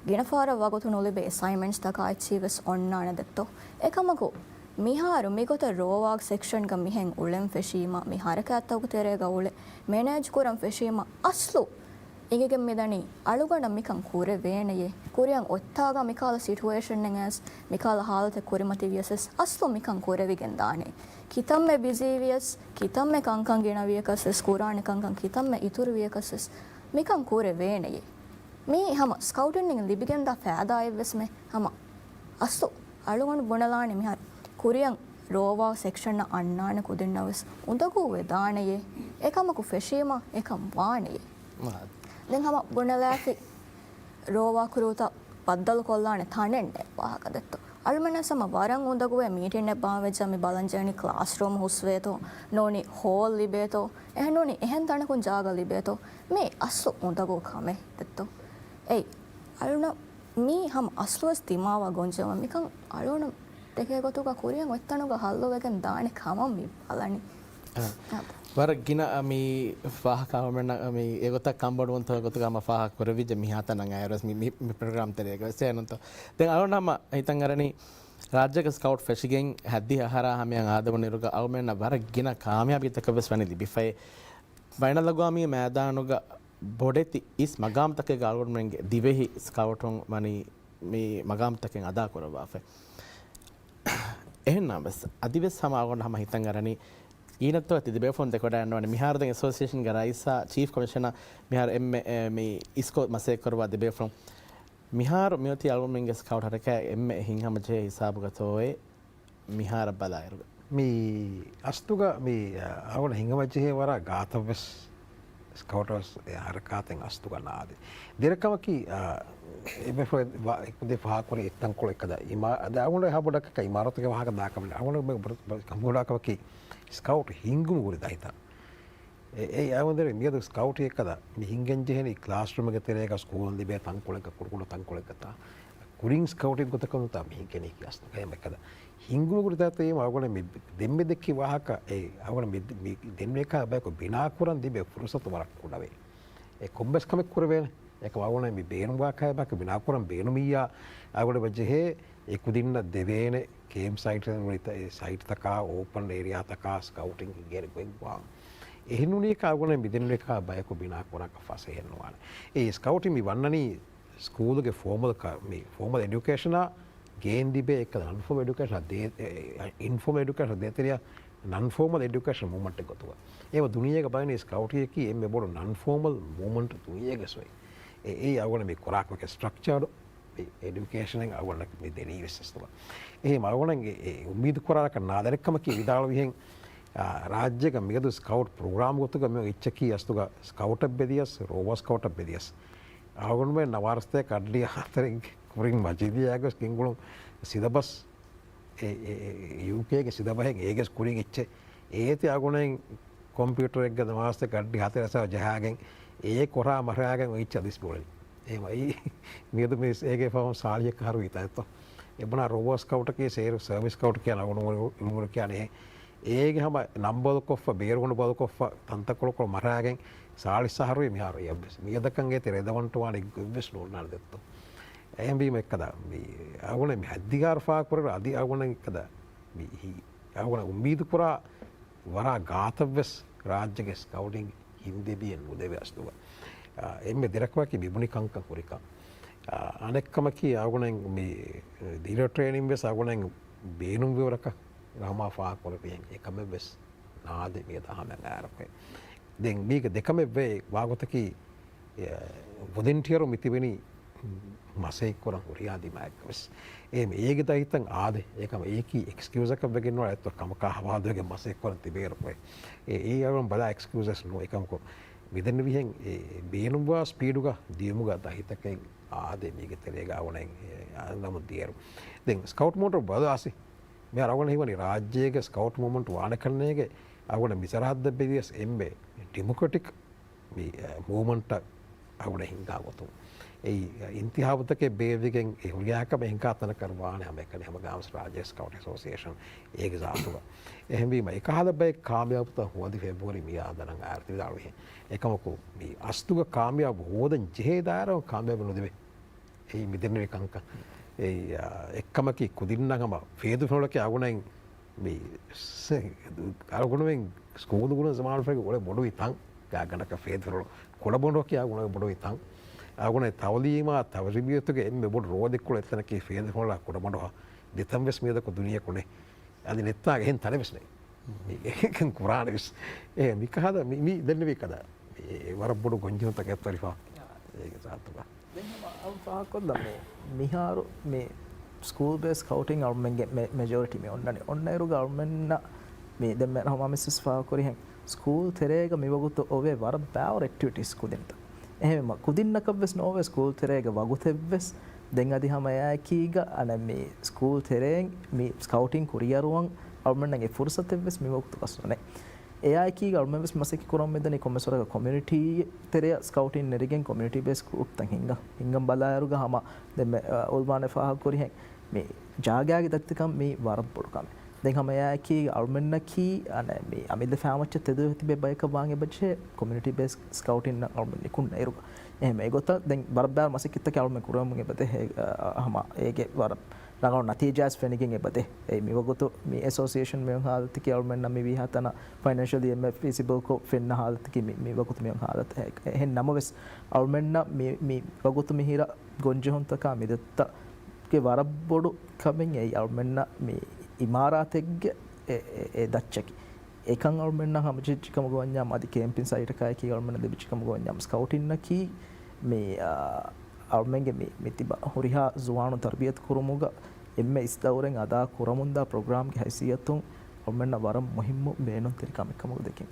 ගෙනෆාර වගතු නොලිබේ සයිමෙන්ට්ස් තකා අච්චීවස් ඔන්නාන දෙත්තෝ එකමකු මිහාරු මිගොත රෝවාක් සෙක්ෂන්ග මිහෙන් උලෙන් ෆෙෂීම මිහාරක ඇත්තවක තෙරේ ගවුලේ මෙනේජ් කුරම් ෆෙෂීම අස්ලු ඉගෙගෙන් මෙදනි අලුගණ මිකන් කුරේ වේනයේ කුරියන් ඔත්තාග මිකාල සිටුවේෂන් එකස් මිකාල හාලත කුරිමති වියසස් අස්ලු මිකන් කුරෙවිගෙන් දානේ කිතම්මෙ බිසී වියස් කිතම්මෙ කංකන් ගෙන වියකසස් කුරාණ කංකන් කිතම්මෙ ඉතුරු වියකසස් මිකන් කුරේ වේනයේ මේ හම ස්කවුටන් එකෙන් ලිබිගෙන් දා ෆෑදායෙවස් මේ හම අස්ලු අලුගණ බොනලානේ මිහාර කුරියන් රෝවා සෙක්ෂන් අන්නාන කුදින්නවස් උඳකෝ වේදානයේ එකමකු ෆෙෂීම එකම් වානයේ දැන් හම බොනලාෆි රෝවා කුරුත පද්දල් කොල්ලානේ තනෙන්නේ වාහක දෙත්තෝ අල්මනසම වරන් උඳගුවේ මීටින් එක බාවෙච්චමි බලංජනි ක්ලාස් රූම් හුස්වේතෝ නෝනි හෝල් ලිබේතෝ එහෙනෝනි එහෙන් තනකුන් ජාග ලිබේතෝ මේ අස්සු උඳගෝ කමේ දෙත්තෝ එයි අලුන මී හම අස්ලුවස් තිමාවා ගොංජම මිකන් අලුන දෙකේ ගොතුක කුරියන් ඔත්තනුග හල්ලෝවගෙන් දානේ කමම් මි බලනි වර ගින මේ ෆාහකාවමන මේ ඒගොත කම්බඩුවන්ත ගොතුකම ෆාහක් කරවිජ මිහතනං අයරස් මි ප්‍රෝග්‍රෑම් තරේක සේනන්ත දැන් අලුනම හිතන් අරනි රාජ්‍යක ස්කවුට් ෆෙෂිගෙන් හැද්දි හරා හමයන් ආදම නිරුග අවමෙන්න වර ගින කාමයාබිතක වෙස් වනිදි බිෆයි වයිනලගාමී මෑදානුග බොඩෙති ඉස් මගාම්තකේ ගාල්ගොඩ්මෙන්ගේ දිවෙහි ස්කවුටුන් මනි මේ මගාම්තකෙන් අදා කරවාෆේ එහෙනම් බස් අදිවෙස් සමාගොන්න හම හිතන් අරනි ඊනත්ව තිද බේෆොන් දෙකොට යනවනේ මිහාර දෙන් ඇසෝසියේෂන් ගරයිසා චීෆ් කමිෂනර් මිහාර එම් මේ ඉස්කෝ මසේ කරවා දෙ බේෆොන් මිහාර මියති අල්ගොමින්ගේ ස්කවුට් හරක එම් හින්හම ජේ හිසාබ ගතෝේ මිහාර බලායරු මේ අස්තුග මේ අවුන හිංගමච්චේ වර ගාතවස් ස්කවුටර්ස් හරකාතෙන් අස්තුගනාදී දෙරකමකි එබේ ෆාකුර එත්තන් කොල එකද ඉමා අදවුන හබඩක ඉමාරතක වහක දාකම අවුන කම්බුඩාකවකි ස්කවුට් හිංගුම ගුරු දහිත ඒ අවුන්දර මියද ස්කවුට් එකද හිංගෙන් ජෙහෙනි ක්ලාස් රූම් එක තෙරේක ස්කූල් දිබේ තංකොලක කුරුකුල තංකොලකත කුරින් ස්කවුට් එක ගොතකම තම හිංගෙනි කියස්තු කයම එකද හිංගුම ගුරු දහිත ඒ අවුන මේ දෙම්බෙ දෙක්කි වහක ඒ අවුන මේ දෙම්බෙක බයක බිනා කුරන් දිබේ පුරුසතු වරක් කුඩවේ ඒ කොම්බස් කම කුරවේ එක වගුණ මේ බේනුම් වාකය බක බිනා කුරන් බේනුමියා අවුන වජහේ එකුදින්න දෙවේන කේම් සයිට් වලිත සයිට් තකා ඕපන් ඒරියා තකා ස්කවුටින් ගෙරෙපෙන් වා එහෙනුනේ කාගුණ මිදෙන එක බයක බිනා කොරක ෆසහෙන්නවාන ඒ ස්කවුටි මි වන්නනි ස්කූල්ගේ ෆෝමල් එඩුකේෂන ගේන් දිබේ එක අන්ෆෝම එඩුකේෂන් ඉන්ෆෝම එඩුකේෂන් දෙතරිය නන්ෆෝමල් එඩුකේෂන් මූමන්ට් එක ගොතුව ඒව දුනියක බලන ස්කවුටියකි එම්මෙ බොඩ නන්ෆෝමල් මූමන්ට් දුනියකසොයි ඒ අගුණ මේ කොරාක්මක ස්ට්‍රක්චර්ඩ් එඩුකේෂනෙන් අගුණ මේ දෙනී විශේෂතුව ඒ මගුණන්ගේ උම්මීද කොරාක නාදරෙක්කමකි විදාල විහෙන් රාජ්‍යක මිගදු ස්කවට් ප්‍රෝග්‍රාම් ගොතුක මෙ ඉච්චකී අස්තුක ස්කවට් බෙදියස් රෝබස් කවට් බෙදියස් ආගුණුවේ නවාර්ස්තය කඩ්ලිය හතරෙන් කුරින් මජිදියගස් කිංගුළුම් සිදබස් යුකේගේ සිදබහෙන් ඒගෙස් කුරින් ඉච්චේ ඒති අගුණෙන් කොම්පියුටර් එක්ක නවාර්ස්තය කඩ්ලි හතරසව ජහාගෙන් ඒ කොරා මරයාගෙන් ඉච්ච දිස්පුරෙන් ඒමයි මියදු මේ ඒගේ ෆවම් සාලියක් හරු ඉතත්ත එබන රෝබස් කවට්ගේ සේරු සර්විස් කවට් කියන අගුණුවර කියන්නේ ඒගේ හම නම්බල කොෆ බේරුණු බල කොෆ තන්තකොළකොළ මරයාගෙන් සාලිස්සහරුවේ මිහාරු යබ්බස් මියදකන්ගේ තෙරෙදවන්ටවාන වෙස් නෝනාල් දෙත්තු ඇයම්බීම එක්කද අගුණ හැද්දිකාර්පාකර අධි අගුණ එක්කද අගුණ උම්බීද පුරා වරා ගාතවෙස් රාජ්‍යගෙස් කවුඩින් හින්දෙබියෙන් උදෙව අස්තුව එම දෙරක්වකි බිබුණි කංක කුරිකා අනෙක්කමකි අගුණෙන් මේ දීර ට්‍රේනිම් වෙස් අගුණෙන් බේනුම් විවරක රහමා ෆාකොලපියෙන් එකම වෙස් නාද මේ දහම ඇරපේ දෙන් මේක දෙකම වේ වාගොතකි වොදෙන්ටියරු මිතිවෙනි මසෙක් කොරන් හුරියාදිමයක් වෙස් එම ඒක දහිතන් ආද ඒකම ඒකී එක්ස්කියුසක බගෙන්නවා ඇත්ත කමකා හවාදගේ මසෙක් කොරන් තිබේරපේ ඒ අරන් බලා එක්ස්කියුසස් නෝ එකමකෝ විදෙන්න විහෙන් බේනුම්වා ස්පීඩුග දියමුග දහිතකෙන් ආද මේක තෙරේ ගාවනෙන් නමුත් දියරු දෙන් ස්කවුට් මෝටර් බදාසි මේ අරගොන හිවනි රාජ්‍යයක ස්කවුට් මොමන්ට් වාන කරනයගේ අගුණ මිසරහද්ද බෙදියස් එම්බේ ඩෙමොක්‍රටික් මූමන්ට අගුණ හිංගා ගොතු ඒ ඉන්තිහාවතක බේවිගෙන් හුරියාක බෙහිංකාතන කරවාන හැම එකන හැම ගාමස් රාජ්‍ය ස්කවුට් ඇසෝසියේෂන් ඒක සාතුව එහෙම්බීම එකහද බයි කාමයාපත හොදි ෆෙබ්‍රුවරි මිය ආදනන් ආර්ථි විදාලුවේ එකමකු මේ අස්තුක කාමයාව හෝදන් ජෙහෙදාරව කාමයාව නොදෙවේ ඒ මිදෙන්න එකංක ඒ එක්කමකි කුදින්නගම ෆේදු ෆොලක අගුණෙන් මේ අරගුණුවෙන් ස්කෝදු ගුණ සමාල්ෆක ඔල බොඩු ඉතන් ගාගනක ෆේදරොල කොළ බොඩෝ කියා ගුණ බොඩු ඉතන් අගුණ තවලීම තවරිබියතුක එම්ම බොඩ රෝදෙක්කොල එතනක ෆේද ෆොල කොළ බොඩෝ දෙතම් වෙස් මේදක දුනිය කොනේ අදි නෙත්තා ගෙන් තනවෙස්නේ ඒකන් කුරාන විස් ඒ මිකහද මි දෙන්න වේ කදා ඒ වර බොඩු ගොංජනත කැත්තරිෆා ඒක සාතුවා අවපාකොල්ල මේ මිහාරු මේ ස්කූල් බේස් කවුටින් අවුමන්ගේ මෙජෝරිටි මේ ඔන්නනේ ඔන්න එරු ගවර්න්මන්ට් මේ දෙම රහම මිස්සස් පාකොරිහෙන් ස්කූල් තෙරේග මිවගුත ඔවේ වර බෑවර් ඇක්ටිවිටිස් කුදින්ත එහෙම කුදින්නකවස් නෝවේ ස්කූල් තෙරේග වගුතෙව්වස් දෙන් අදි හැම යකීග අන මේ ස්කූල් තෙරෙන් මේ ස්කවුටින් කුරියරුවන් අවුමන්ගේ ෆුර්සතෙව්වස් මිවගුත කස්සනේ ඒකී ගවර්න්මන්ට් මසකි කරොම් මෙදනි කොමසොරක කමියුනිටි තෙරය ස්කවුටින් නෙරිගෙන් කමියුනිටි බේස් ගෲප් තන් හින්ගම් බලායරු ගහම දෙම ඔල්මානේ ෆාහ කොරිහෙන් මේ ජාගයාගේ දත්තකම් මේ වරම් පොඩකම දැන් හැම යකී ගවර්න්මන්ට් කී අන මේ අමිද ෆෑමච්ච තෙදු තිබේ බයක වාගේ බච්චේ කමියුනිටි බේස් ස්කවුටින් ගවර්න්මන්ට් නිකුන් නේරු එහෙම ඒගොත දැන් බරබෑ මසකිත්ත කවර්න්මන්ට් කරොම්ගේ බතේ හැම ඒගේ වරම් රගව නතිජස් ෆෙනිකින් එබතේ ඒ මිවගොතු මේ ඇසෝසියේෂන් මෙන් හාලත් ගවර්න්මන්ට් නම් මේ විහතන ෆයිනෑන්ෂියලි එම් ෆීසිබල් කෝ ෆෙන්න හාලත් කි මේ වගොතු මෙන් හාලත් එහෙන් නමවස් ගවර්න්මන්ට් මේ වගොතු මිහිර ගොන්ජ හොන්තක මිදත්ත ගේ වරබොඩු කමෙන් ඒ ගවර්න්මන්ට් මේ ඉමාරාතෙග්ගේ ඒ දච්චකි ඒකන් ගවර්න්මන්ට් නම් හමජිච්චකම ගොන්නම් අදි කැම්පින් සයිට් එකයි කි ගවර්න්මන්ට් දෙවිච්චකම ගොන්නම් ස්කවුටින් නකි මේ අවුමන්ගේ මේ මිතිබ හොරිහා සුවානු තර්බියත් කුරුමුග එම්ම ඉස්දවරෙන් අදා කුරමුන්දා ප්‍රෝග්‍රාම්ගේ හැසියතුන් ඔමන්න වරම් මුහිම්ම බේනොන් තෙරිකම එකමක දෙකින්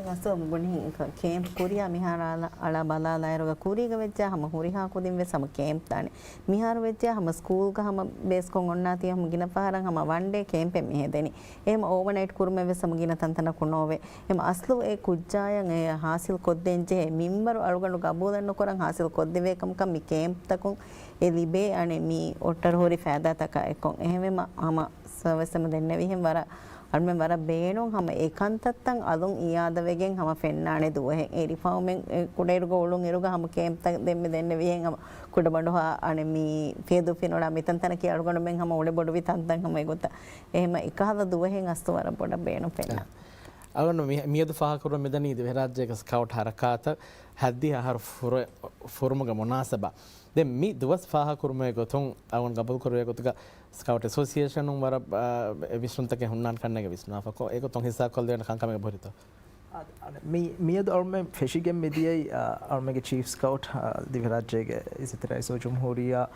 අස්තු ගුණි කේම්ප් කුරියා මිහාර අලා බලාලා අයරග කුරියක වෙච්චා හම හොරිහා කුදින් වෙ සම කේම්ප් තානේ මිහාර වෙච්චා හම ස්කූල් ක හම බේස් කොන් ඔන්නා තිය හම ගින පහරන් හම වන් ඩේ කේම්ප් එ මෙහෙ දෙනි එහෙම ඕවර්නයිට් කුරුම වෙ සම ගින තන්තන කුනෝවේ එහෙම අස්ලු ඒ කුජ්ජායන් ඒ හාසිල් කොද්දෙන් ජේ මිම්බරු අලුගණු ගබෝදන්න කොරන් හාසිල් කොද්දේ වේකම් කම් මි කේම්ප් තකුන් ඒ ලිබේ අනේ මි ඔට්ටර හොරි ෆෑදා තක එකොන් එහෙම හම සර්විස් එම දෙන්නේ විහිම් වර අල්මෙන් වර බේනොන් හම ඒකන්තත්තන් අලුන් ඊයාදවෙගෙන් හම ෆෙන්නානේ දුවෙන් ඒ රිෆාවමෙන් කුඩේරුග ඔලුන් එරුග හම කේම්ප් දෙන්න දෙන්න විහෙන් හම කුඩ බඬුහා අනේ මී ෆේදු ෆිනෝලා මිතන් තන කියලා ගොඩ මෙන් හම ඔලේ බොඩු විතන්තන් හම ඒගොත එහෙම එකහද දුවෙන් අස්තු වර පොඩ බේනො ෆෙන්නා ಅವನು ಮಿಯದು ಫಾಹಕರು ಮೆದನಿ ರಾಜ್ಯಕ್ಕೆ ಸ್ಕೌಟ್ ಹರಕಾತ ಹದ್ದಿ ಆಹಾರ ಫುರ್ಮಗ ಮುನಾಸಬ ದೆ ಮಿ ದಿವಸ್ ಫಾಹಕುರ್ಮೆ ಗೊತ್ತೊಂ ಅವನ್ ಗಬಲ್ ಕರುವೆ ಗೊತ್ತಗ ಸ್ಕೌಟ್ ಅಸೋಸಿಯೇಷನ್ ವರ ವಿಶ್ವಂತಕ್ಕೆ ಹುನ್ನಾನ್ ಕಣ್ಣಗೆ ವಿಶ್ನಾಫಕೋ ಏಕ ತೊಂ ಹಿಸಾ ಕೊಲ್ದೇನ ಕಂಕಮೆಗೆ ಬರಿತ මියද ඔර්ම ෆෙෂිගෙන් මෙදියයි අර්මගේ චීෆ් ස්කවට් දිවරාජ්‍යගේ ඉසිතරයි සෝ ජුම්හූරියා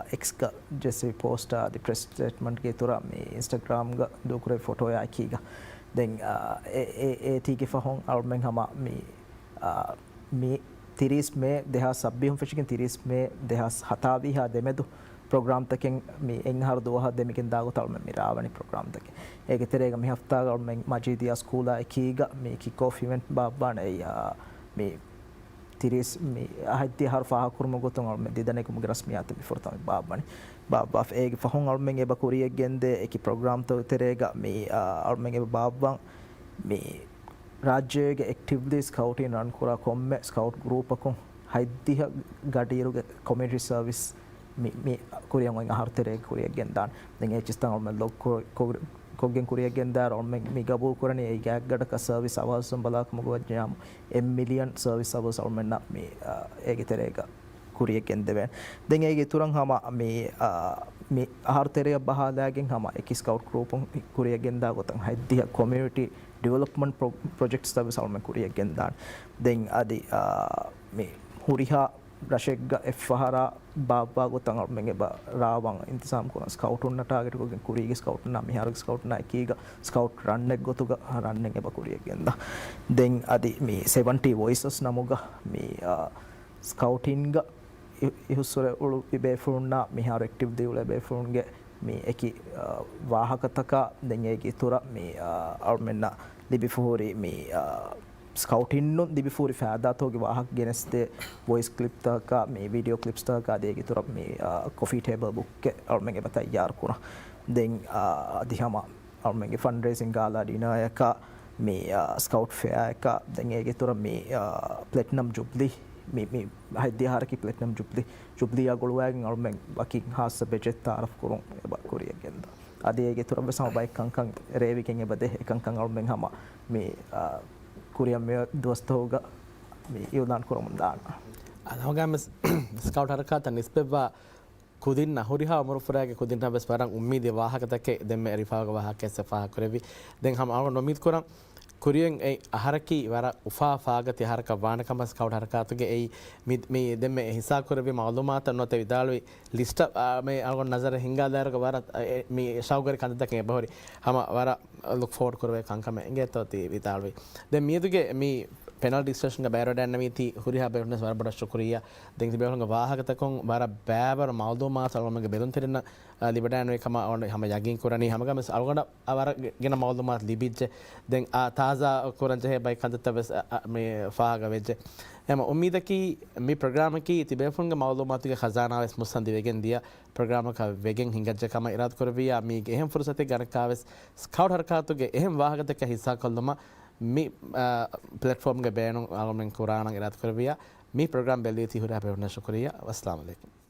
එක්ස්ක ජෙසි පෝස්ටා දි ප්‍රෙස් ස්ටේට්මන්ට්ගේ තුර මේ ඉන්ස්ටාග්‍රාම්ග දුකුරේ ෆොටෝය අකීග දැන් ඒටීගේ ෆහොන් අර්මෙන් හම මේ තිරිස් මේ දෙහස් සබ්බිහුම් ෆෙෂිගෙන් තිරිස් මේ දෙහස් හතාවී හා දෙමෙදු प्रोग्राम तक मी एंगहर दोहा देमिकिन दागो तल में मिरावनी प्रोग्राम तक एक तेरेगा मी हफ्ता और मैं मजीदिया स्कूल कीगा मी किक ऑफ इवेंट बाबाने या मी तिरिस मी हत्ती हर फाहा कुर्म गोतों और मैं दिदने को मुझे रस्मियात बिफोर तक बाबाने बाबा एक फहों और मैं बकुरी गेंदे एक प्रोग्राम तो तेरेगा मी और मैं बाबा मी राज्य के एक्टिवली स्काउटिंग रन कोरा कोम्मे स्काउट ग्रुप को हत्ती गाड़ीरो कम्युनिटी सर्विस මේ කුරියන් වගේ ආහාරතරේ කුරියක් ගෙන්දාන දැන් ඒ චිස්තන් ඔල්ම ලොක් කොගෙන් කුරියක් ගෙන්දාර ඔල්ම මේ ගබෝ කරන්නේ ඒ ගෑක් ගඩක සර්විස් අවසන් බලාක මොකවඥාම M මිලියන් සර්විස් අවස් ඔල්ම මේ ඒගේ තරේක කුරියක් ගෙන්දෙවෙන් දැන් ඒගේ තුරන් හම මේ ආහාරතරේ බහාදාගෙන් හම එක ස්කවුට් ගෲප් කුරියක් ගෙන්දා ගොතන් හයිද්දිය කොමියුනිටි ඩෙවලොප්මන්ට් ප්‍රොජෙක්ට් සර්විස් ඔල්ම කුරියක් ගෙන්දාන දැන් අදි මේ හුරිහා රශෙක්ග එෆහරා බාබා ගොතන් මෙගේ රාවන් ඉන්තිසාම් කරන ස්කවුට් උන්න ටාගට් එකකින් කුරීගේ ස්කවුට් නම් මිහාරගේ ස්කවුට් නම් කීග ස්කවුට් රන් එක ගොතුග රන් එක බකුරියක් ගෙන්දා දැන් අදි මේ 70 voices නමුග මේ ස්කවුටින්ග ඉහුස්සර උළු ඉබේෆුන්නා මිහාර ඇක්ටිව් දෙවල බේෆුන්ගේ මේ එකි වාහකතක දැන් ඒකේ තුර මේ අර්මෙන්න ලිබිෆෝරි මේ स्काउटिन्नो दिबिफूरी फ़ायदा तो कि वाहक गेनेस्ते वॉइस क्लिप तक का මේ वीडियो क्लिप्स तक का देगी तो මේ कॉफ़ी टेबल बुक के और मैं बताया यार कुना दें दिहमा और मैं फंड रेजिंग गाला डिनर का මේ स्काउट फेयर का दें ये तो මේ प्लेटिनम जुबली මේ හයිදිහාර की प्लेटिनम जुबली या गोलवाग और मैं बाकी हाथ से बजट तारफ करूँ कोरिया के अंदर आदि ये तो बस हम बाइक कंकंग रेवी के बदे कंकंग और मैं हम මේ कुरिया में दोस्त होगा योगदान करो मंदान अनहोगा में स्काउट हरकत निस्बत खुदिन हुरिहा अमर फुरागे खुदिन ना बस परंग उम्मीद वाहक तक दे में रिफाग वाहक के सफा करबी दें हम आवन उम्मीद करं कुरियन ए हरकी वारा उफा फागत हरक वानकम स्काउट हरकत के ए मी दे में हिसाब करबी मालूमात नोते विदालवी लिस्ट में आवन नजर हिंगा दार का वारा मी शाउगर कंद तक बहरी हम वारा लुक फॉरवर्ड करवे कंका में इंगे तो ती विदालवी दे मीदुगे मी पेनल्टी स्टेशन का बैरो डैन नमीती हुरिहा बेरने वारा बड़ा शुक्रिया देंग बेरंग वाहक तकों वारा बैबर मालूमात और मगे बेदुन तिरना लिबडैन वे कमा और हम यागिंग कुरानी हमगा में अलगड वारा गिना मालूमात लिबिजे देंग ताजा कुरन जे बाई कंद तबस में फागा वेजे एम उम्मीद की मी प्रोग्राम की तिबेफुंग मालूमात के खजाना वेस मुसंदी वेगन दिया प्रोग्राम का वेगन हिंगज कमा इराद करबिया मी एहम फुर्सते गनकावेस स्काउट हरकत के एहम वाहक के हिस्सा कलमा मी प्लेटफॉर्म के बैन आलमन कुरान इराद करबिया मी प्रोग्राम बेली थी हुरा पे शुक्रिया अस्सलाम वालेकुम